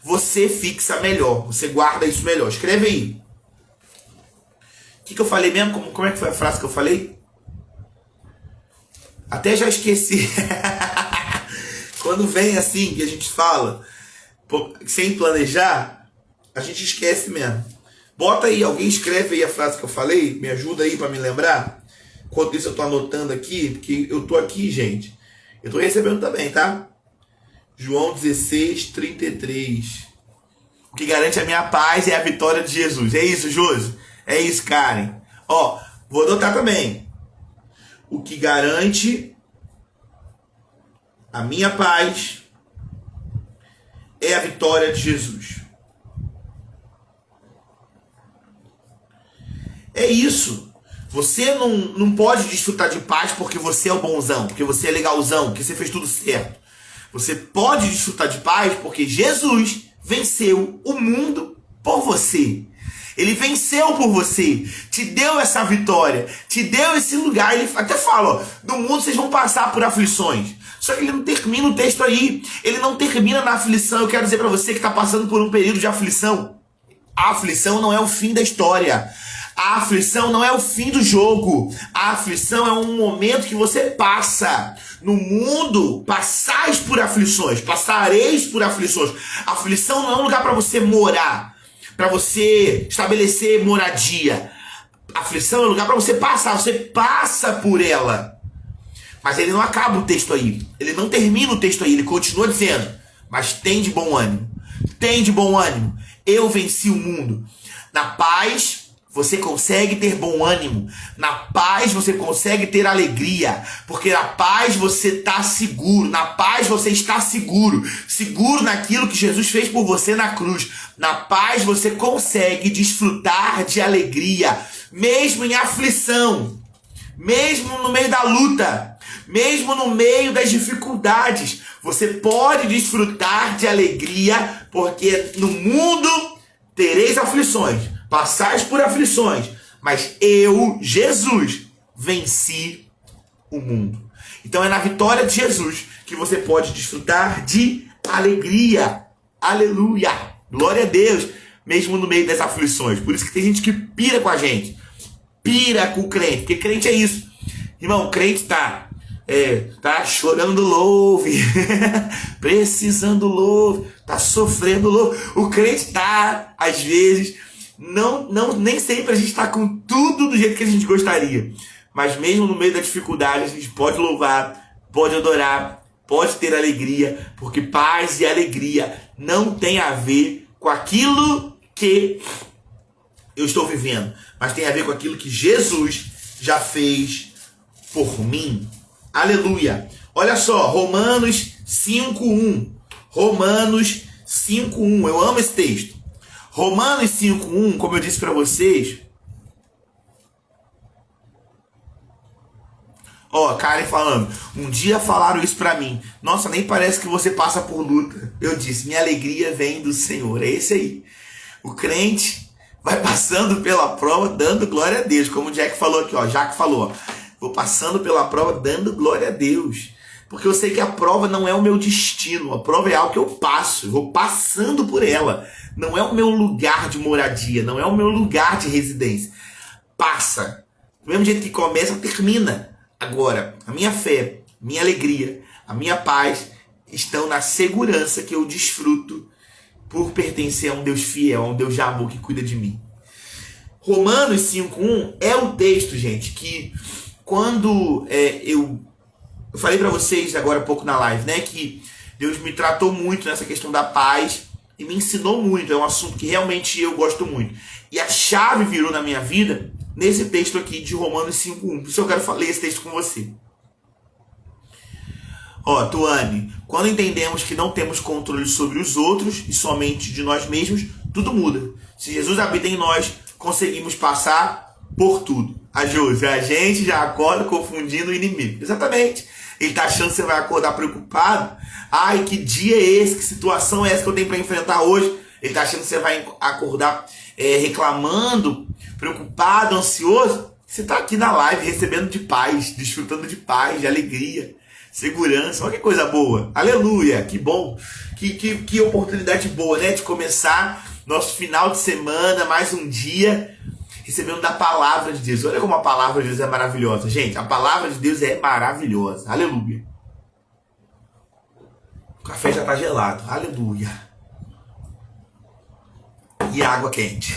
você fixa melhor, você guarda isso melhor. Escreve aí. O que eu falei mesmo? Como é que foi a frase que eu falei? Até já esqueci. Quando vem assim, que a gente fala, sem planejar, a gente esquece mesmo. Bota aí, alguém escreve aí a frase que eu falei, me ajuda aí para me lembrar. Enquanto isso eu tô anotando aqui, porque eu tô aqui, gente. Eu tô recebendo também, tá? João 16, 33. O que garante a minha paz é a vitória de Jesus. É isso, Josi? É isso, Karen. Ó, vou anotar também. O que garante a minha paz é a vitória de Jesus. É isso. Você não pode desfrutar de paz porque você é o bonzão, porque você é legalzão, porque você fez tudo certo. Você pode desfrutar de paz porque Jesus venceu o mundo por você. Ele venceu por você, te deu essa vitória, te deu esse lugar. Ele até fala, ó, no mundo vocês vão passar por aflições. Só que ele não termina o texto aí. Ele não termina na aflição. Eu quero dizer para você que está passando por um período de aflição. A aflição não é o fim da história. A aflição não é o fim do jogo. A aflição é um momento que você passa. No mundo, passais por aflições. Passareis por aflições. A aflição não é um lugar para você morar, para você estabelecer moradia. A aflição é um lugar para você passar. Você passa por ela. Mas ele não acaba o texto aí. Ele não termina o texto aí. Ele continua dizendo, mas tem de bom ânimo. Tem de bom ânimo. Eu venci o mundo. Na paz você consegue ter bom ânimo. Na paz você consegue ter alegria. Porque na paz você está seguro. Na paz você está seguro. Seguro naquilo que Jesus fez por você na cruz. Na paz você consegue desfrutar de alegria. Mesmo em aflição. Mesmo no meio da luta. Mesmo no meio das dificuldades, você pode desfrutar de alegria, porque no mundo tereis aflições, passais por aflições, mas eu, Jesus, venci o mundo. Então é na vitória de Jesus que você pode desfrutar de alegria. Aleluia! Glória a Deus! Mesmo no meio das aflições. Por isso que tem gente que pira com a gente. Pira com o crente. Porque crente é isso. Irmão, crente tá chorando louve. Precisando louve. Tá sofrendo louve. O crente tá, às vezes, nem sempre a gente tá com tudo do jeito que a gente gostaria. Mas mesmo no meio da dificuldade, a gente pode louvar, pode adorar, pode ter alegria, porque paz e alegria não tem a ver com aquilo que eu estou vivendo, mas tem a ver com aquilo que Jesus já fez por mim. Aleluia! Olha só, Romanos 5:1. Romanos 5:1. Eu amo esse texto. Romanos 5:1, como eu disse para vocês. Ó, Karen falando, um dia falaram isso pra mim. Nossa, nem parece que você passa por luta. Eu disse, minha alegria vem do Senhor. É esse aí. O crente vai passando pela prova dando glória a Deus. Como o Jack falou aqui, ó. Jack falou, ó. Vou passando pela prova dando glória a Deus. Porque eu sei que a prova não é o meu destino. A prova é algo que eu passo. Eu vou passando por ela. Não é o meu lugar de moradia. Não é o meu lugar de residência. Passa. Do mesmo jeito que começa, termina. Agora, a minha fé, minha alegria, a minha paz estão na segurança que eu desfruto por pertencer a um Deus fiel, a um Deus de amor que cuida de mim. Romanos 5:1 é o texto, gente, que quando eu falei para vocês agora há pouco na live, né, que Deus me tratou muito nessa questão da paz e me ensinou muito. É um assunto que realmente eu gosto muito. E a chave virou na minha vida nesse texto aqui de Romanos 5:1. Por isso eu quero ler esse texto com você. Ó, Tuane, quando entendemos que não temos controle sobre os outros e somente de nós mesmos, tudo muda. Se Jesus habita em nós, conseguimos passar por tudo. A gente já acorda confundindo o inimigo. Exatamente. Ele tá achando que você vai acordar preocupado. Ai, que dia é esse? Que situação é essa que eu tenho para enfrentar hoje? Ele tá achando que você vai acordar reclamando, preocupado, ansioso. Você tá aqui na live recebendo de paz, desfrutando de paz, de alegria, segurança. Olha que coisa boa. Aleluia, que bom. Que oportunidade boa, né? De começar nosso final de semana, mais um dia, recebendo da palavra de Deus. Olha como a palavra de Deus é maravilhosa. Gente, a palavra de Deus é maravilhosa. Aleluia. O café já tá gelado. Aleluia. E água quente.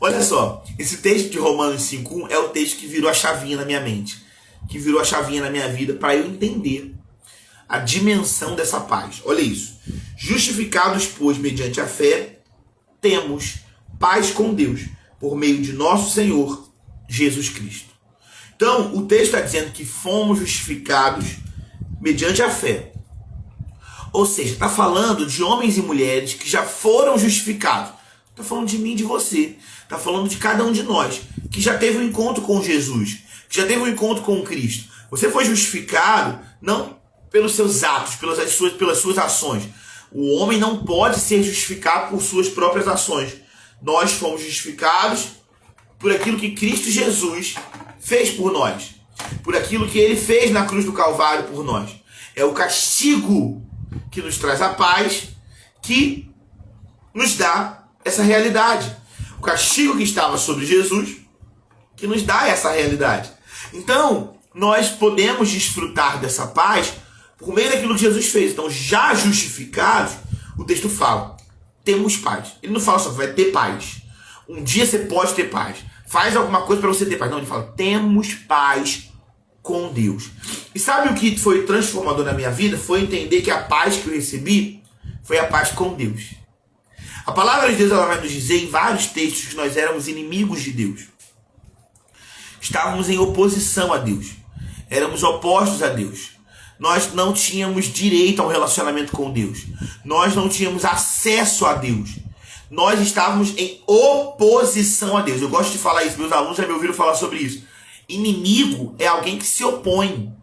Olha só, esse texto de Romanos 5:1 é o texto que virou a chavinha na minha mente, que virou a chavinha na minha vida para eu entender a dimensão dessa paz. Olha isso. Justificados, pois, mediante a fé, temos paz com Deus, por meio de nosso Senhor Jesus Cristo. Então, o texto está dizendo que fomos justificados mediante a fé. Ou seja, está falando de homens e mulheres que já foram justificados. Está falando de mim e de você. Está falando de cada um de nós, que já teve um encontro com Jesus, que já teve um encontro com Cristo. Você foi justificado não pelos seus atos, pelas suas ações. O homem não pode ser justificado por suas próprias ações. Nós fomos justificados por aquilo que Cristo Jesus fez por nós. Por aquilo que ele fez na cruz do Calvário por nós. É o castigo que nos traz a paz, que nos dá essa realidade. O castigo que estava sobre Jesus, que nos dá essa realidade. Então, nós podemos desfrutar dessa paz por meio daquilo que Jesus fez. Então, já justificados, o texto fala, temos paz. Ele não fala só, vai ter paz. Um dia você pode ter paz. Faz alguma coisa para você ter paz. Não, ele fala, temos paz com Deus. E sabe o que foi transformador na minha vida? Foi entender que a paz que eu recebi foi a paz com Deus. A palavra de Deus ela vai nos dizer em vários textos que nós éramos inimigos de Deus. Estávamos em oposição a Deus. Éramos opostos a Deus. Nós não tínhamos direito ao relacionamento com Deus. Nós não tínhamos acesso a Deus. Nós estávamos em oposição a Deus. Eu gosto de falar isso. Meus alunos já me ouviram falar sobre isso. Inimigo é alguém que se opõe.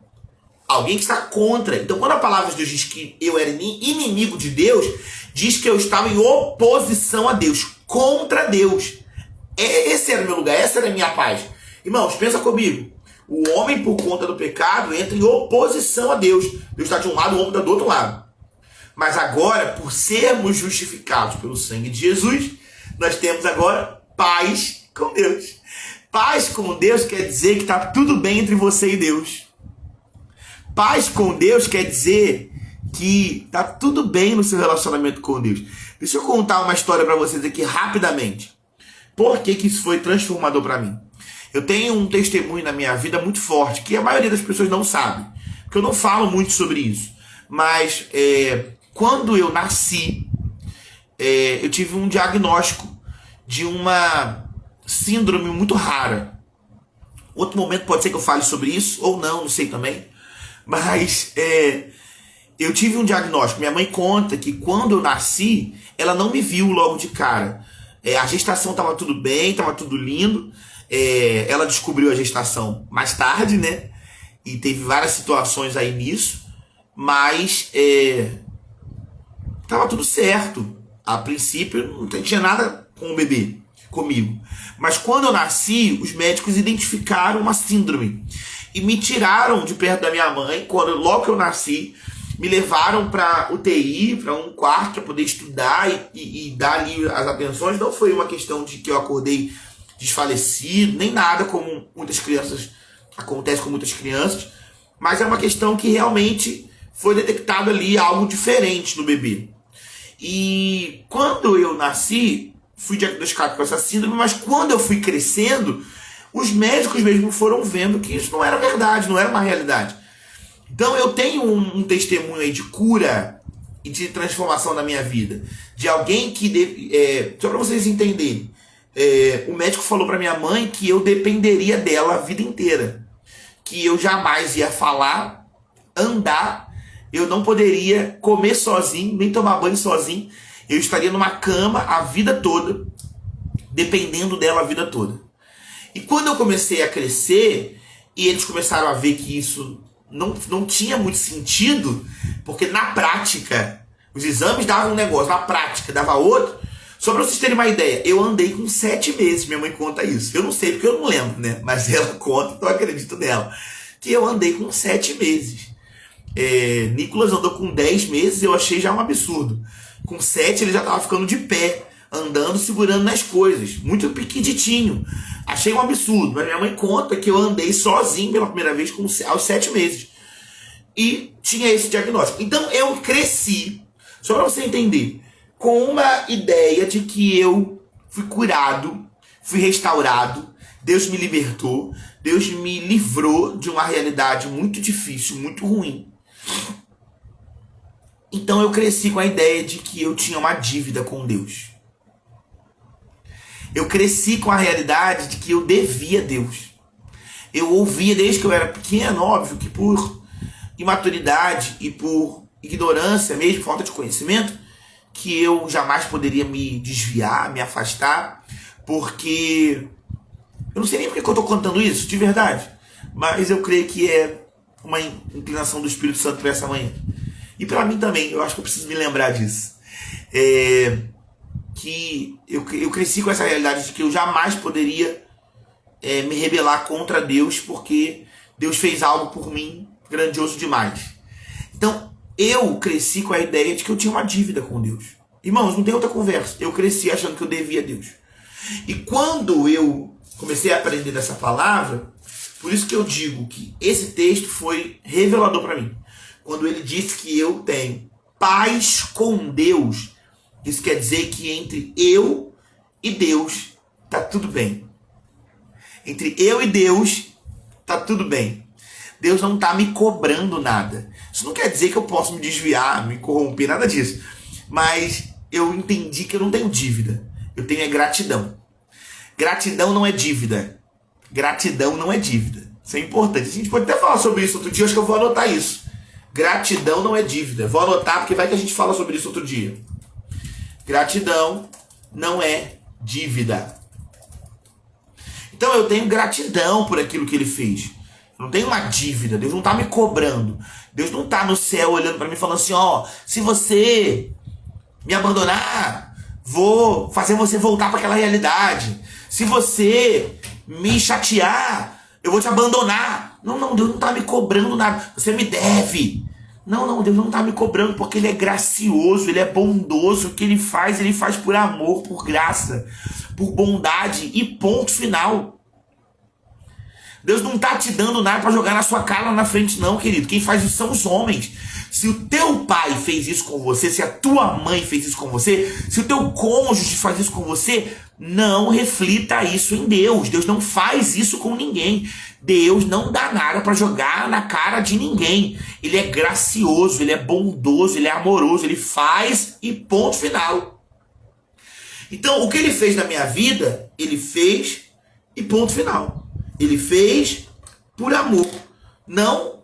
Alguém que está contra. Então, quando a palavra de Deus diz que eu era inimigo de Deus, diz que eu estava em oposição a Deus, contra Deus. Esse era o meu lugar, essa era a minha paz. Irmãos, pensa comigo. O homem, por conta do pecado, entra em oposição a Deus. Deus está de um lado, o homem está do outro lado. Mas agora, por sermos justificados pelo sangue de Jesus, nós temos agora paz com Deus. Paz com Deus quer dizer que está tudo bem entre você e Deus. Paz com Deus quer dizer que está tudo bem no seu relacionamento com Deus. Deixa eu contar uma história para vocês aqui rapidamente. Por que isso foi transformador para mim? Eu tenho um testemunho na minha vida muito forte, que a maioria das pessoas não sabe, porque eu não falo muito sobre isso. Mas quando eu nasci, eu tive um diagnóstico de uma síndrome muito rara. Outro momento pode ser que eu fale sobre isso, ou não sei também. Mas eu tive um diagnóstico. Minha mãe conta que quando eu nasci, ela não me viu logo de cara. A gestação estava tudo bem, estava tudo lindo. Ela descobriu a gestação mais tarde, né? E teve várias situações aí nisso. Mas estava tudo certo. A princípio não tinha nada com o bebê, comigo. Mas quando eu nasci, os médicos identificaram uma síndrome. E me tiraram de perto da minha mãe, logo que eu nasci, me levaram para UTI, para um quarto, para poder estudar e dar ali as atenções. Não foi uma questão de que eu acordei desfalecido, nem nada, como muitas crianças, acontece com muitas crianças, mas é uma questão que realmente foi detectado ali algo diferente no bebê. E quando eu nasci, fui diagnosticado com essa síndrome, mas quando eu fui crescendo, os médicos mesmo foram vendo que isso não era verdade, não era uma realidade. Então eu tenho um testemunho aí de cura e de transformação na minha vida. De alguém que... só para vocês entenderem. O médico falou para minha mãe que eu dependeria dela a vida inteira. Que eu jamais ia falar, andar, eu não poderia comer sozinho, nem tomar banho sozinho. Eu estaria numa cama a vida toda, dependendo dela a vida toda. E quando eu comecei a crescer, e eles começaram a ver que isso não tinha muito sentido, porque na prática, os exames davam um negócio, na prática dava outro. Só para vocês terem uma ideia, eu andei com 7 meses, minha mãe conta isso. Eu não sei porque eu não lembro, né? Mas ela conta, então eu acredito nela. Que eu andei com 7 meses. Nicolas andou com 10 meses, eu achei já um absurdo. Com 7 ele já estava ficando de pé, andando, segurando nas coisas. Muito pequiditinho. Achei um absurdo, mas minha mãe conta que eu andei sozinho pela primeira vez aos 7 meses. E tinha esse diagnóstico. Então eu cresci, só para você entender, com uma ideia de que eu fui curado, fui restaurado, Deus me libertou, Deus me livrou de uma realidade muito difícil, muito ruim. Então eu cresci com a ideia de que eu tinha uma dívida com Deus. Eu cresci com a realidade de que eu devia a Deus. Eu ouvia desde que eu era pequeno, óbvio, que por imaturidade e por ignorância mesmo, falta de conhecimento, que eu jamais poderia me desviar, me afastar, porque eu não sei nem porque que eu estou contando isso, de verdade, mas eu creio que é uma inclinação do Espírito Santo para essa manhã. E para mim também, eu acho que eu preciso me lembrar disso. Que eu cresci com essa realidade de que eu jamais poderia me rebelar contra Deus, porque Deus fez algo por mim grandioso demais. Então, eu cresci com a ideia de que eu tinha uma dívida com Deus. Irmãos, não tem outra conversa. Eu cresci achando que eu devia a Deus. E quando eu comecei a aprender dessa palavra, por isso que eu digo que esse texto foi revelador para mim. Quando ele disse que eu tenho paz com Deus, isso quer dizer que entre eu e Deus tá tudo bem. Entre eu e Deus tá tudo bem. Deus não tá me cobrando nada. Isso não quer dizer que eu posso me desviar, me corromper, nada disso. Mas eu entendi que eu não tenho dívida. Eu tenho gratidão. Gratidão não é dívida. Gratidão não é dívida. Isso é importante. A gente pode até falar sobre isso outro dia. Acho que eu vou anotar isso. Gratidão não é dívida. Vou anotar porque vai que a gente fala sobre isso outro dia. Gratidão não é dívida. Então eu tenho gratidão por aquilo que ele fez. Não tem uma dívida. Deus não tá me cobrando. Deus não tá no céu olhando para mim falando assim, ó, se você me abandonar, vou fazer você voltar para aquela realidade. Se você me chatear, eu vou te abandonar. Não, Deus não tá me cobrando nada. Você me deve. Não, Deus não tá me cobrando, porque Ele é gracioso, Ele é bondoso. O que Ele faz por amor, por graça, por bondade e ponto final. Deus não tá te dando nada para jogar na sua cara lá na frente, não, querido. Quem faz isso são os homens. Se o teu pai fez isso com você, se a tua mãe fez isso com você, se o teu cônjuge faz isso com você, não reflita isso em Deus. Deus não faz isso com ninguém. Deus não dá nada para jogar na cara de ninguém. Ele é gracioso, Ele é bondoso, Ele é amoroso, Ele faz e ponto final. Então, o que Ele fez na minha vida, Ele fez e ponto final. Ele fez por amor, não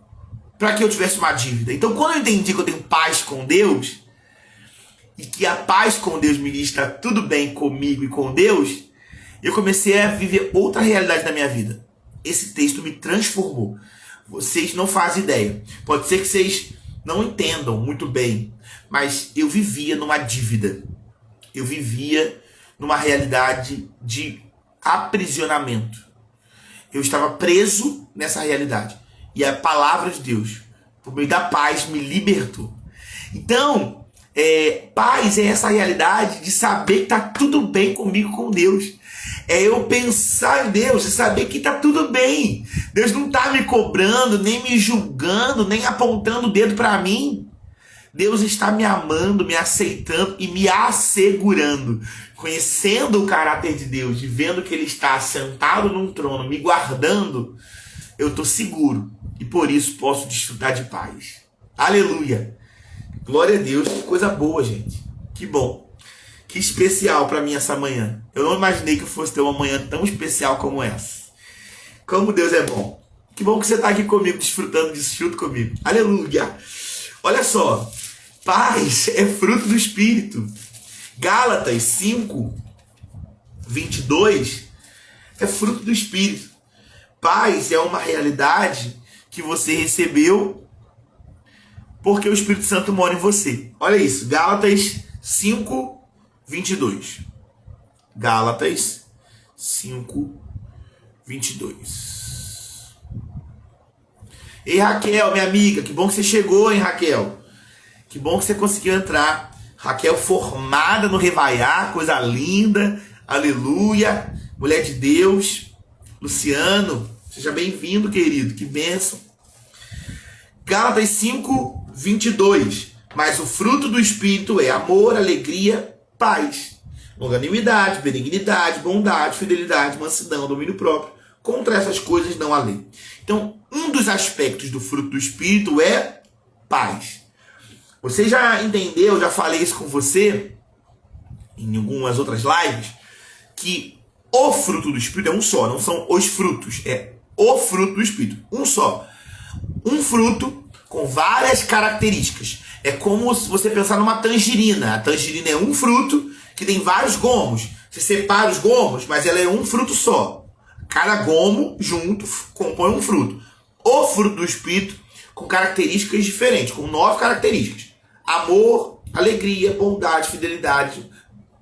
para que eu tivesse uma dívida. Então, quando eu entendi que eu tenho paz com Deus, e que a paz com Deus me diz que está tudo bem comigo e com Deus, eu comecei a viver outra realidade da minha vida. Esse texto me transformou. Vocês não fazem ideia. Pode ser que vocês não entendam muito bem, mas eu vivia numa dívida. Eu vivia numa realidade de aprisionamento. Eu estava preso nessa realidade. E a palavra de Deus, por meio da paz, me libertou. Então, paz é essa realidade de saber que está tudo bem comigo, com Deus. É eu pensar em Deus e saber que está tudo bem. Deus não está me cobrando, nem me julgando, nem apontando o dedo para mim. Deus está me amando, me aceitando e me assegurando. Conhecendo o caráter de Deus e vendo que Ele está sentado num trono, me guardando, eu estou seguro. E por isso posso desfrutar de paz. Aleluia! Glória a Deus, que coisa boa, gente. Que bom. Que especial para mim essa manhã. Eu não imaginei que eu fosse ter uma manhã tão especial como essa. Como Deus é bom. Que bom que você está aqui comigo, desfrutando disso junto comigo. Aleluia! Olha só. Paz é fruto do Espírito. Gálatas 5, 22 é fruto do Espírito. Paz é uma realidade que você recebeu porque o Espírito Santo mora em você. Olha isso, Gálatas 5, 22. Gálatas 5, 22. Ei, Raquel, minha amiga, que bom que você chegou, hein, Raquel? Que bom que você conseguiu entrar. Raquel formada no Revaiar, coisa linda, aleluia, mulher de Deus. Luciano, seja bem-vindo, querido, que bênção. Gálatas 5, 22. Mas o fruto do Espírito é amor, alegria, paz, longanimidade, benignidade, bondade, fidelidade, mansidão, domínio próprio. Contra essas coisas não há lei. Então, um dos aspectos do fruto do Espírito é paz. Você já entendeu, já falei isso com você em algumas outras lives, que o fruto do Espírito é um só, não são os frutos, é o fruto do Espírito, um só. Um fruto com várias características. É como se você pensar numa tangerina. A tangerina é um fruto que tem vários gomos. Você separa os gomos, mas ela é um fruto só. Cada gomo junto compõe um fruto. O fruto do Espírito com características diferentes, com 9 características. Amor, alegria, bondade, fidelidade,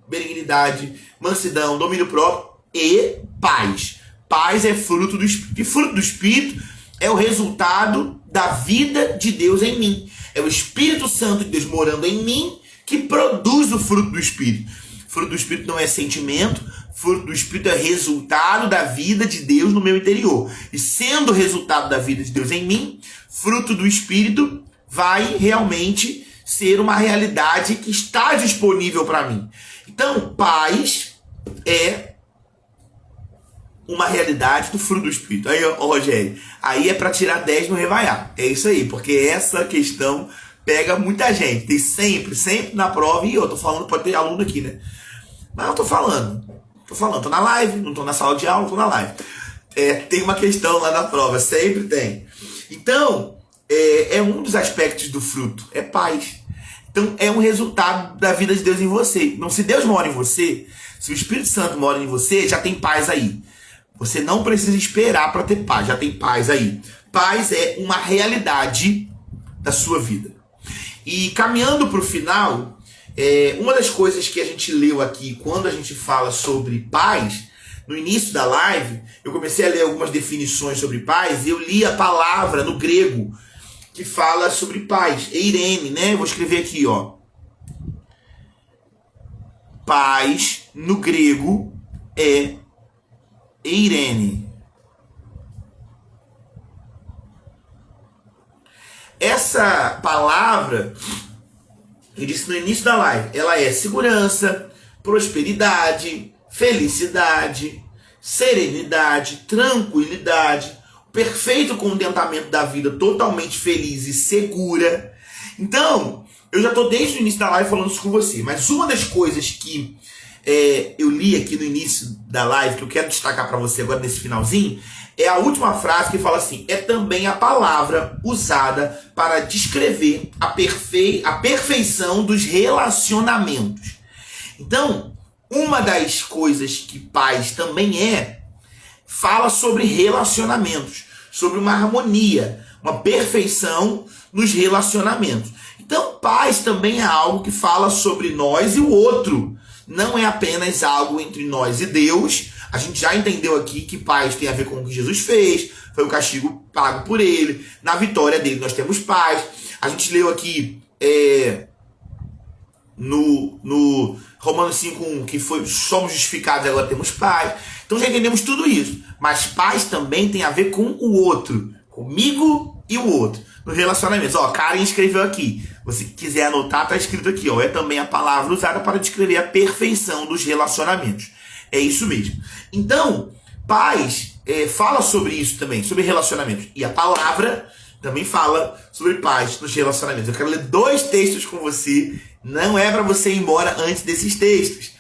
benignidade, mansidão, domínio próprio e paz. Paz é fruto do Espírito. E fruto do Espírito é o resultado da vida de Deus em mim. É o Espírito Santo de Deus morando em mim que produz o fruto do Espírito. Fruto do Espírito não é sentimento, fruto do Espírito é resultado da vida de Deus no meu interior. E sendo o resultado da vida de Deus em mim, fruto do Espírito vai realmente ser uma realidade que está disponível para mim. Então, paz é uma realidade do fruto do Espírito. Aí, Rogério, aí é para tirar 10 no Revaiar. É isso aí, porque essa questão pega muita gente. Tem sempre na prova, e eu tô falando, pode ter aluno aqui, né? Mas eu tô falando, tô na live, não tô na sala de aula, tô na live. Tem uma questão lá na prova, sempre tem. Então, é um dos aspectos do fruto, é paz. Então, é um resultado da vida de Deus em você. Então, se Deus mora em você, se o Espírito Santo mora em você, já tem paz aí. Você não precisa esperar para ter paz, já tem paz aí. Paz é uma realidade da sua vida. E caminhando para o final, uma das coisas que a gente leu aqui quando a gente fala sobre paz, no início da live, eu comecei a ler algumas definições sobre paz e eu li a palavra no grego que fala sobre paz, eirene, né? Eu vou escrever aqui, ó. Paz, no grego, é eirene. Essa palavra, eu disse no início da live, ela é segurança, prosperidade, felicidade, serenidade, tranquilidade, perfeito contentamento da vida, totalmente feliz e segura. Então, eu já estou desde o início da live falando isso com você, mas uma das coisas que eu li aqui no início da live, que eu quero destacar para você agora nesse finalzinho, é a última frase que fala assim: é também a palavra usada para descrever a perfeição dos relacionamentos. Então, uma das coisas que paz também fala sobre relacionamentos, sobre uma harmonia, uma perfeição nos relacionamentos. Então, paz também é algo que fala sobre nós e o outro. Não é apenas algo entre nós e Deus. A gente já entendeu aqui que paz tem a ver com o que Jesus fez, foi o castigo pago por ele. Na vitória dele nós temos paz. A gente leu aqui no Romanos 5:1 que somos justificados e agora temos paz. Então já entendemos tudo isso. Mas paz também tem a ver com o outro, comigo e o outro, no relacionamento. Ó, Karen escreveu aqui. Se quiser anotar, tá escrito aqui, ó. É também a palavra usada para descrever a perfeição dos relacionamentos. É isso mesmo. Então, paz fala sobre isso também, sobre relacionamentos. E a palavra também fala sobre paz nos relacionamentos. Eu quero ler 2 textos com você. Não é para você ir embora antes desses textos.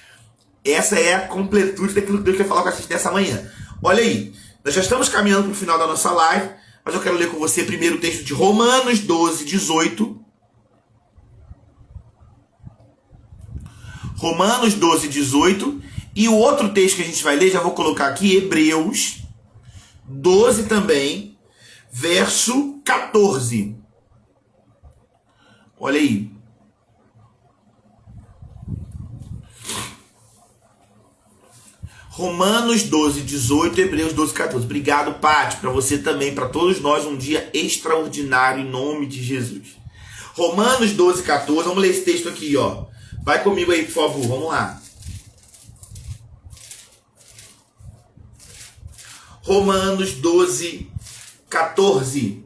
Essa é a completude daquilo que Deus quer falar com a gente nessa manhã. Olha aí, nós já estamos caminhando para o final da nossa live, mas eu quero ler com você primeiro o texto de Romanos 12:18. Romanos 12:18. E o outro texto que a gente vai ler, já vou colocar aqui, Hebreus 12 também, verso 14. Olha aí. Romanos 12:18, Hebreus 12:14. Obrigado, Paty, para você também, para todos nós, um dia extraordinário em nome de Jesus. Romanos 12:14, vamos ler esse texto aqui, ó. Vai comigo aí, por favor, vamos lá. Romanos 12:14.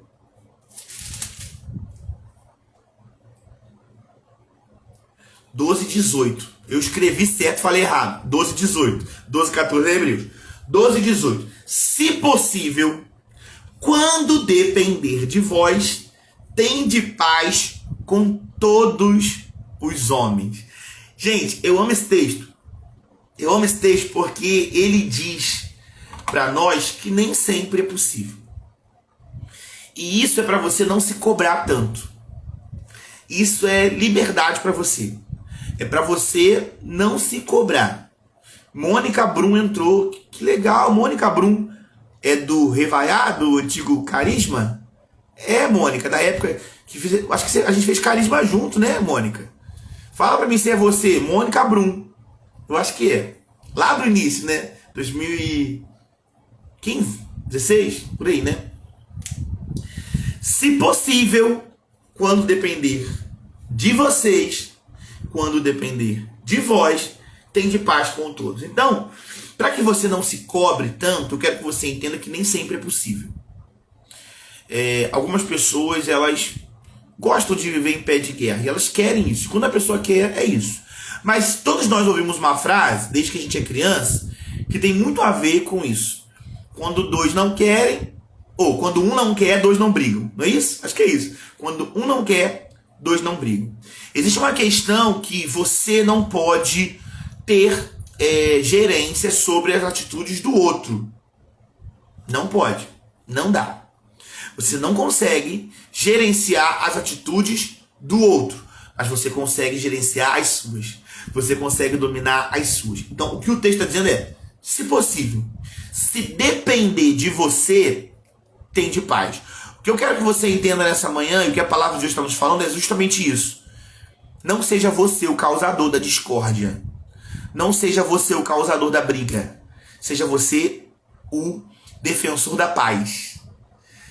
Eu escrevi certo, falei errado. 12:18. 12:14 é Hebreus. 12:18. Se possível, quando depender de vós, tende paz com todos os homens. Gente, eu amo esse texto. Eu amo esse texto porque ele diz para nós que nem sempre é possível. E isso é para você não se cobrar tanto. Isso é liberdade para você. É para você não se cobrar. Mônica Brum entrou. Que legal, Mônica Brum é do Revaiá, do antigo Carisma? É, Mônica, da época que acho que a gente fez Carisma junto, né, Mônica? Fala para mim se é você, Mônica Brum. Eu acho que é. Lá do início, né? 2015, 16, por aí, né? Se possível, quando depender de vocês, quando depender de vós, tende paz com todos. Então, para que você não se cobre tanto, eu quero que você entenda que nem sempre é possível. Algumas pessoas, elas gostam de viver em pé de guerra e elas querem isso. Quando a pessoa quer, é isso. Mas todos nós ouvimos uma frase, desde que a gente é criança, que tem muito a ver com isso. Quando dois não querem, ou quando um não quer, dois não brigam. Não é isso? Acho que é isso. Quando um não quer, dois não brigam. Existe uma questão que você não pode ter gerência sobre as atitudes do outro. Não pode. Não dá. Você não consegue gerenciar as atitudes do outro, mas você consegue gerenciar as suas. Você consegue dominar as suas. Então, o que o texto está dizendo é, se possível, se depender de você, tende paz. O que eu quero que você entenda nessa manhã, e o que a palavra de Deus está nos falando, é justamente isso. Não seja você o causador da discórdia. Não seja você o causador da briga. Seja você o defensor da paz.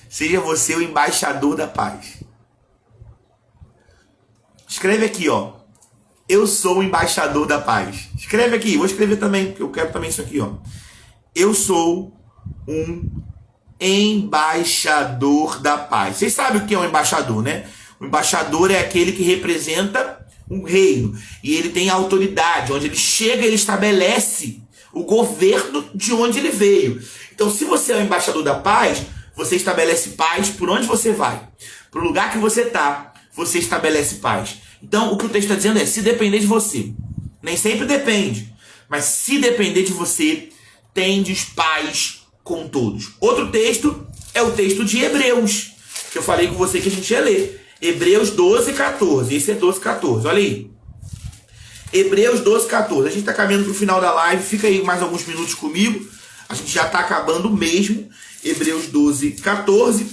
Seja você o embaixador da paz. Escreve aqui, ó. Eu sou o embaixador da paz. Escreve aqui. Vou escrever também, porque eu quero também isso aqui, ó. Eu sou um embaixador da paz. Vocês sabem o que é um embaixador, né? O embaixador é aquele que representa um reino. E ele tem autoridade. Onde ele chega, ele estabelece o governo de onde ele veio. Então, se você é o embaixador da paz, você estabelece paz por onde você vai. Para o lugar que você está, você estabelece paz. Então, o que o texto está dizendo é, se depender de você, nem sempre depende, mas se depender de você, tendes paz com todos. Outro texto é o texto de Hebreus, que eu falei com você que a gente ia ler. Hebreus 12, 14. Esse é 12, 14. Olha aí. Hebreus 12, 14. A gente está caminhando para o final da live. Fica aí mais alguns minutos comigo. A gente já está acabando mesmo. Hebreus 12, 14.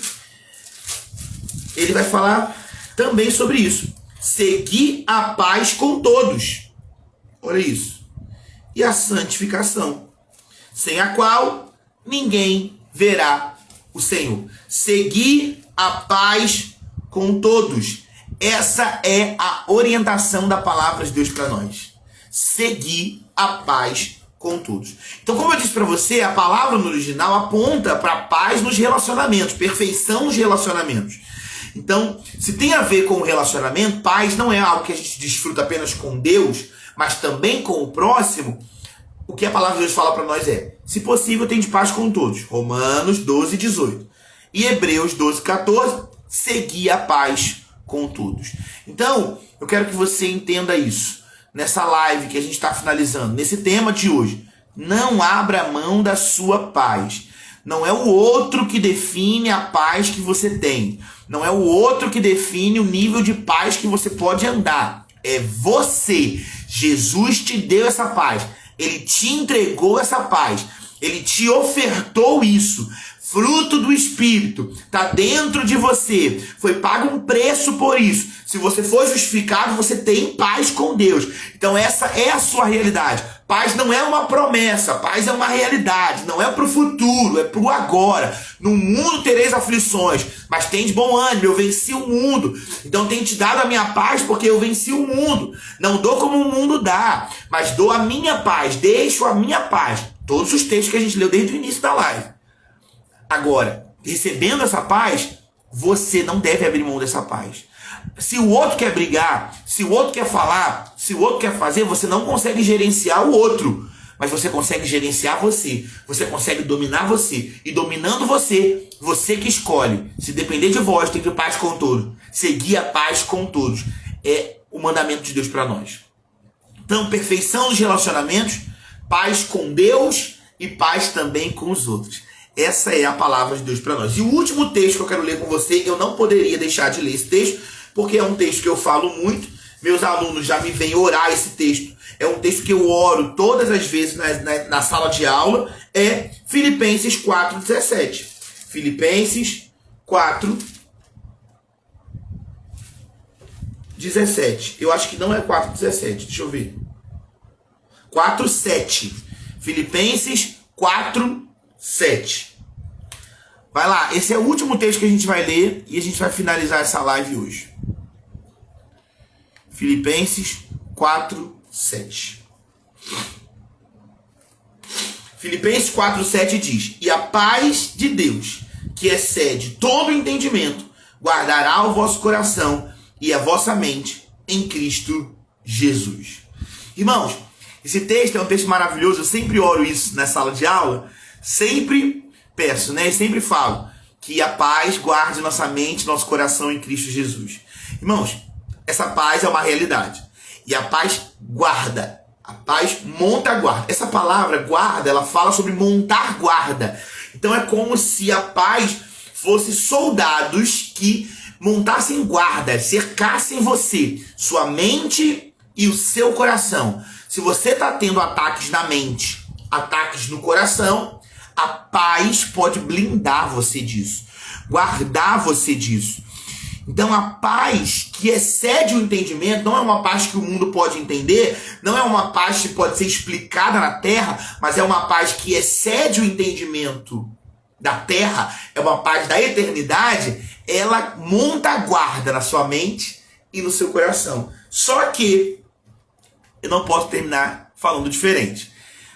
Ele vai falar também sobre isso. Segui a paz com todos. Olha isso. E a santificação, sem a qual ninguém verá o Senhor. Segui a paz com todos. Essa é a orientação da palavra de Deus para nós. Seguir a paz com todos. Então, como eu disse para você, a palavra no original aponta para paz nos relacionamentos, perfeição nos relacionamentos. Então, se tem a ver com o relacionamento, paz não é algo que a gente desfruta apenas com Deus, mas também com o próximo. O que a palavra de Deus fala para nós é, se possível, tem de paz com todos. Romanos 12, 18. E Hebreus 12, 14, seguir a paz com todos. Então, eu quero que você entenda isso. Nessa live que a gente está finalizando, nesse tema de hoje, não abra mão da sua paz. Não é o outro que define a paz que você tem. Não é o outro que define o nível de paz que você pode andar. É você. Jesus te deu essa paz. Ele te entregou essa paz. Ele te ofertou isso. Fruto do Espírito. Está dentro de você. Foi pago um preço por isso. Se você for justificado, você tem paz com Deus. Então essa é a sua realidade. Paz não é uma promessa. Paz é uma realidade. Não é para o futuro. É para o agora. No mundo tereis aflições. Mas tem de bom ânimo. Eu venci o mundo. Então tenho te dado a minha paz porque eu venci o mundo. Não dou como o mundo dá. Mas dou a minha paz. Deixo a minha paz. Todos os textos que a gente leu desde o início da live. Agora, recebendo essa paz, você não deve abrir mão dessa paz. Se o outro quer brigar, se o outro quer falar, se o outro quer fazer, você não consegue gerenciar o outro. Mas você consegue gerenciar você. Você consegue dominar você. E dominando você, você que escolhe. Se depender de vós, tem que ter paz com todos. Seguir a paz com todos. É o mandamento de Deus para nós. Então, perfeição dos relacionamentos, paz com Deus e paz também com os outros. Essa é a palavra de Deus para nós. E o último texto que eu quero ler com você, eu não poderia deixar de ler esse texto, porque é um texto que eu falo muito. Meus alunos já me vêm orar esse texto. É um texto que eu oro todas as vezes na sala de aula. É Filipenses 4,17. Filipenses 4,17. Eu acho que não é 4,17. Deixa eu ver. 4,7. Filipenses 4,7. Vai lá, esse é o último texto que a gente vai ler e a gente vai finalizar essa live hoje. Filipenses 4,7. Filipenses 4,7 diz: E a paz de Deus, que excede todo entendimento, guardará o vosso coração e a vossa mente em Cristo Jesus. Irmãos, esse texto é um texto maravilhoso. Eu sempre oro isso na sala de aula. Sempre peço, né? Eu sempre falo que a paz guarde nossa mente, nosso coração em Cristo Jesus. Irmãos, essa paz é uma realidade. E a paz guarda. A paz monta a guarda. Essa palavra guarda, ela fala sobre montar guarda. Então é como se a paz fosse soldados que montassem guarda, cercassem você, sua mente e o seu coração. Se você está tendo ataques na mente, ataques no coração, a paz pode blindar você disso. guardar você disso. Então a paz que excede o entendimento não é uma paz que o mundo pode entender, não é uma paz que pode ser explicada na terra, mas é uma paz que excede o entendimento da terra, é uma paz da eternidade. Ela monta a guarda na sua mente e no seu coração. Só que eu não posso terminar falando diferente.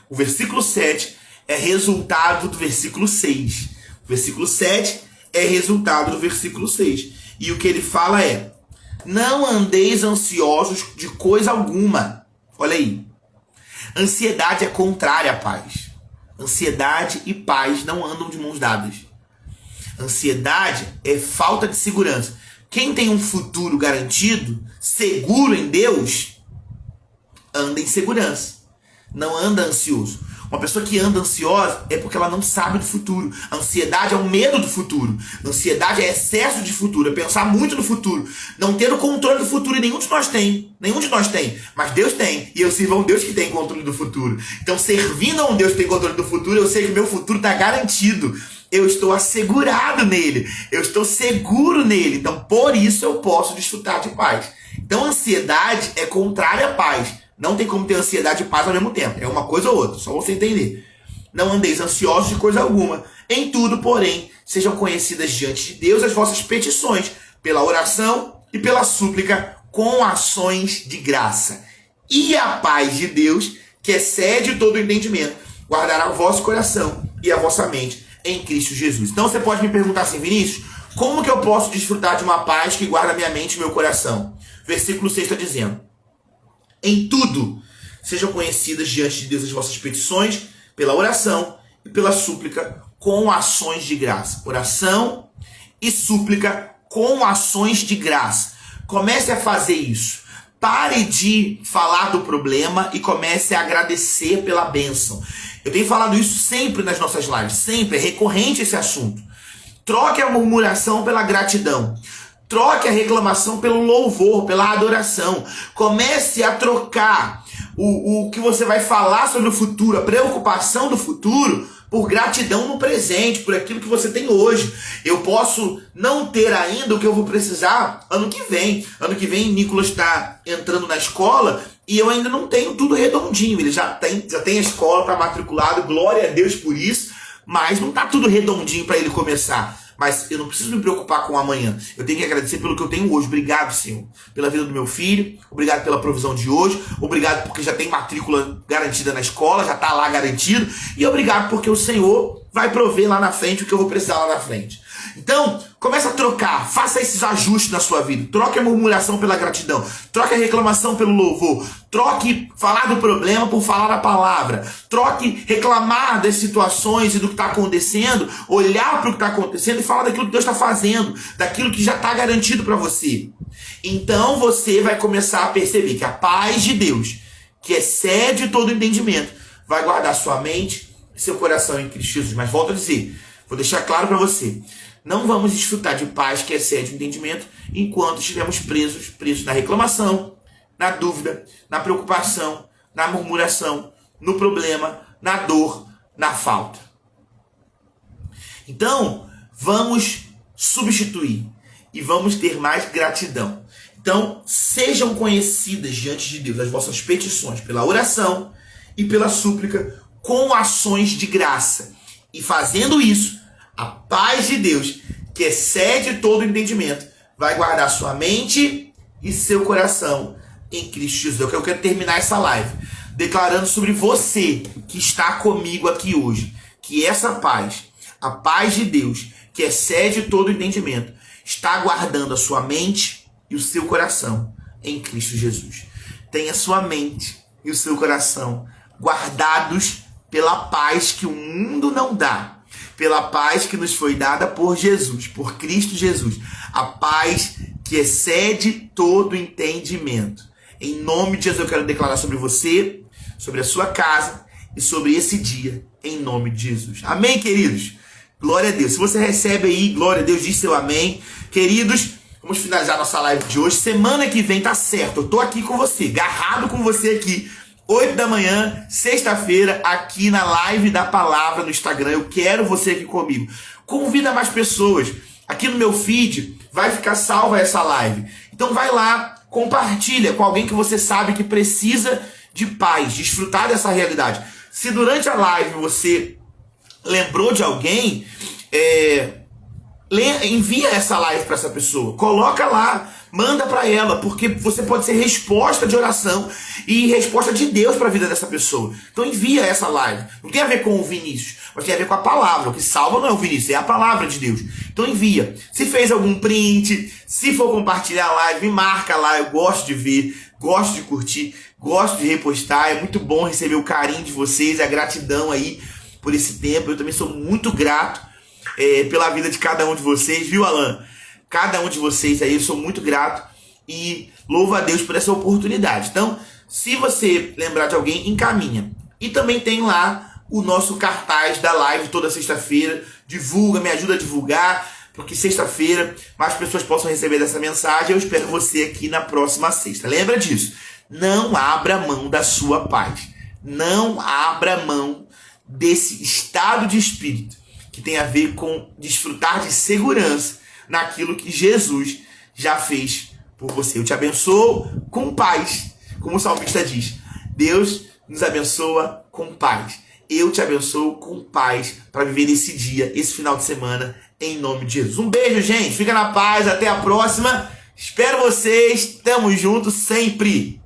O versículo 7 é resultado do versículo 6. O versículo 7 é resultado do versículo 6. E o que ele fala é: não andeis ansiosos de coisa alguma. Olha aí. Ansiedade é contrária à paz. Ansiedade e paz não andam de mãos dadas. Ansiedade é falta de segurança. Quem tem um futuro garantido, seguro em Deus, anda em segurança. Não anda ansioso. Uma pessoa que anda ansiosa é porque ela não sabe do futuro. A ansiedade é o medo do futuro. A ansiedade é excesso de futuro, é pensar muito no futuro. Não ter o controle do futuro, e nenhum de nós tem. Nenhum de nós tem. Mas Deus tem. E eu sirvo a um Deus que tem controle do futuro. Então, servindo a um Deus que tem controle do futuro, eu sei que meu futuro está garantido. Eu estou assegurado nele. Eu estou seguro nele. Então, por isso eu posso desfrutar de paz. Então, ansiedade é contrária à paz. Não tem como ter ansiedade e paz ao mesmo tempo. É uma coisa ou outra, só você entender. Não andeis ansiosos de coisa alguma. Em tudo, porém, sejam conhecidas diante de Deus as vossas petições, pela oração e pela súplica, com ações de graça. E a paz de Deus, que excede todo o entendimento, guardará o vosso coração e a vossa mente em Cristo Jesus. Então você pode me perguntar assim: Vinícius, como que eu posso desfrutar de uma paz que guarda minha mente e meu coração? Versículo 6 está dizendo: em tudo, sejam conhecidas diante de Deus as vossas petições, pela oração e pela súplica, com ações de graça. Oração e súplica com ações de graça. Comece a fazer isso. Pare de falar do problema e comece a agradecer pela bênção. Eu tenho falado isso sempre nas nossas lives, sempre, é recorrente esse assunto. Troque a murmuração pela gratidão. Troque a reclamação pelo louvor, pela adoração. Comece a trocar o que você vai falar sobre o futuro, a preocupação do futuro, por gratidão no presente, por aquilo que você tem hoje. Eu posso não ter ainda o que eu vou precisar ano que vem. Ano que vem, Nicolas está entrando na escola e eu ainda não tenho tudo redondinho. Ele já tem a escola para matriculado, glória a Deus por isso, mas não está tudo redondinho para ele começar. Mas eu não preciso me preocupar com o amanhã. Eu tenho que agradecer pelo que eu tenho hoje. Obrigado, Senhor, pela vida do meu filho. Obrigado pela provisão de hoje. Obrigado porque já tem matrícula garantida na escola, já está lá garantido. E obrigado porque o Senhor vai prover lá na frente o que eu vou precisar lá na frente. Então, comece a trocar. Faça esses ajustes na sua vida. Troque a murmuração pela gratidão. Troque a reclamação pelo louvor. Troque falar do problema por falar a palavra. Troque reclamar das situações e do que está acontecendo. Olhar para o que está acontecendo e falar daquilo que Deus está fazendo. Daquilo que já está garantido para você. Então você vai começar a perceber que a paz de Deus, que excede todo o entendimento, vai guardar sua mente e seu coração em Cristo Jesus. Mas volto a dizer, vou deixar claro para você. Não vamos desfrutar de paz que excede o entendimento enquanto estivermos presos na reclamação, na dúvida, na preocupação, na murmuração, no problema, na dor, na falta. Então, vamos substituir e vamos ter mais gratidão. Então, sejam conhecidas diante de Deus as vossas petições pela oração e pela súplica com ações de graça. E fazendo isso, a paz de Deus, que excede todo o entendimento, vai guardar sua mente e seu coração em Cristo Jesus. Eu quero terminar essa live declarando sobre você que está comigo aqui hoje, que essa paz, a paz de Deus, que excede todo o entendimento, está guardando a sua mente e o seu coração em Cristo Jesus. Tenha sua mente e o seu coração guardados pela paz que o mundo não dá, pela paz que nos foi dada por Jesus, por Cristo Jesus. A paz que excede todo entendimento. Em nome de Jesus eu quero declarar sobre você, sobre a sua casa e sobre esse dia, em nome de Jesus. Amém, queridos? Glória a Deus. Se você recebe aí, glória a Deus, diz seu amém. Queridos, vamos finalizar nossa live de hoje. Semana que vem tá certo, eu tô aqui com você, agarrado com você aqui. 8 da manhã, sexta-feira, aqui na live da palavra no Instagram. Eu quero você aqui comigo. Convida mais pessoas. aqui no meu feed vai ficar salva essa live. Então vai lá, compartilha com alguém que você sabe que precisa de paz, desfrutar dessa realidade. Se durante a live você lembrou de alguém, envia essa live para essa pessoa, coloca lá, manda para ela, porque você pode ser resposta de oração e resposta de Deus para a vida dessa pessoa. Então envia essa live. Não tem a ver com o Vinícius, mas tem a ver com a palavra. O que salva não é o Vinícius, é a palavra de Deus. Então envia. Se fez algum print, se for compartilhar a live, me marca lá. Eu gosto de ver, gosto de curtir, gosto de repostar. É muito bom receber o carinho de vocês, a gratidão aí por esse tempo. Eu também sou muito grato pela vida de cada um de vocês, viu, Alan? Cada um de vocês aí, eu sou muito grato e louvo a Deus por essa oportunidade. Então, se você lembrar de alguém, encaminha. E também tem lá o nosso cartaz da live toda sexta-feira. Divulga, me ajuda a divulgar, porque sexta-feira mais pessoas possam receber dessa mensagem. Eu espero você aqui na próxima sexta. Lembra disso? Não abra mão da sua paz. Não abra mão desse estado de espírito que tem a ver com desfrutar de segurança naquilo que Jesus já fez por você. Eu te abençoo com paz, como o salmista diz. Deus nos abençoa com paz. Eu te abençoo com paz para viver esse dia, esse final de semana, em nome de Jesus. Um beijo, gente. Fica na paz. Até a próxima. Espero vocês. Tamo junto sempre.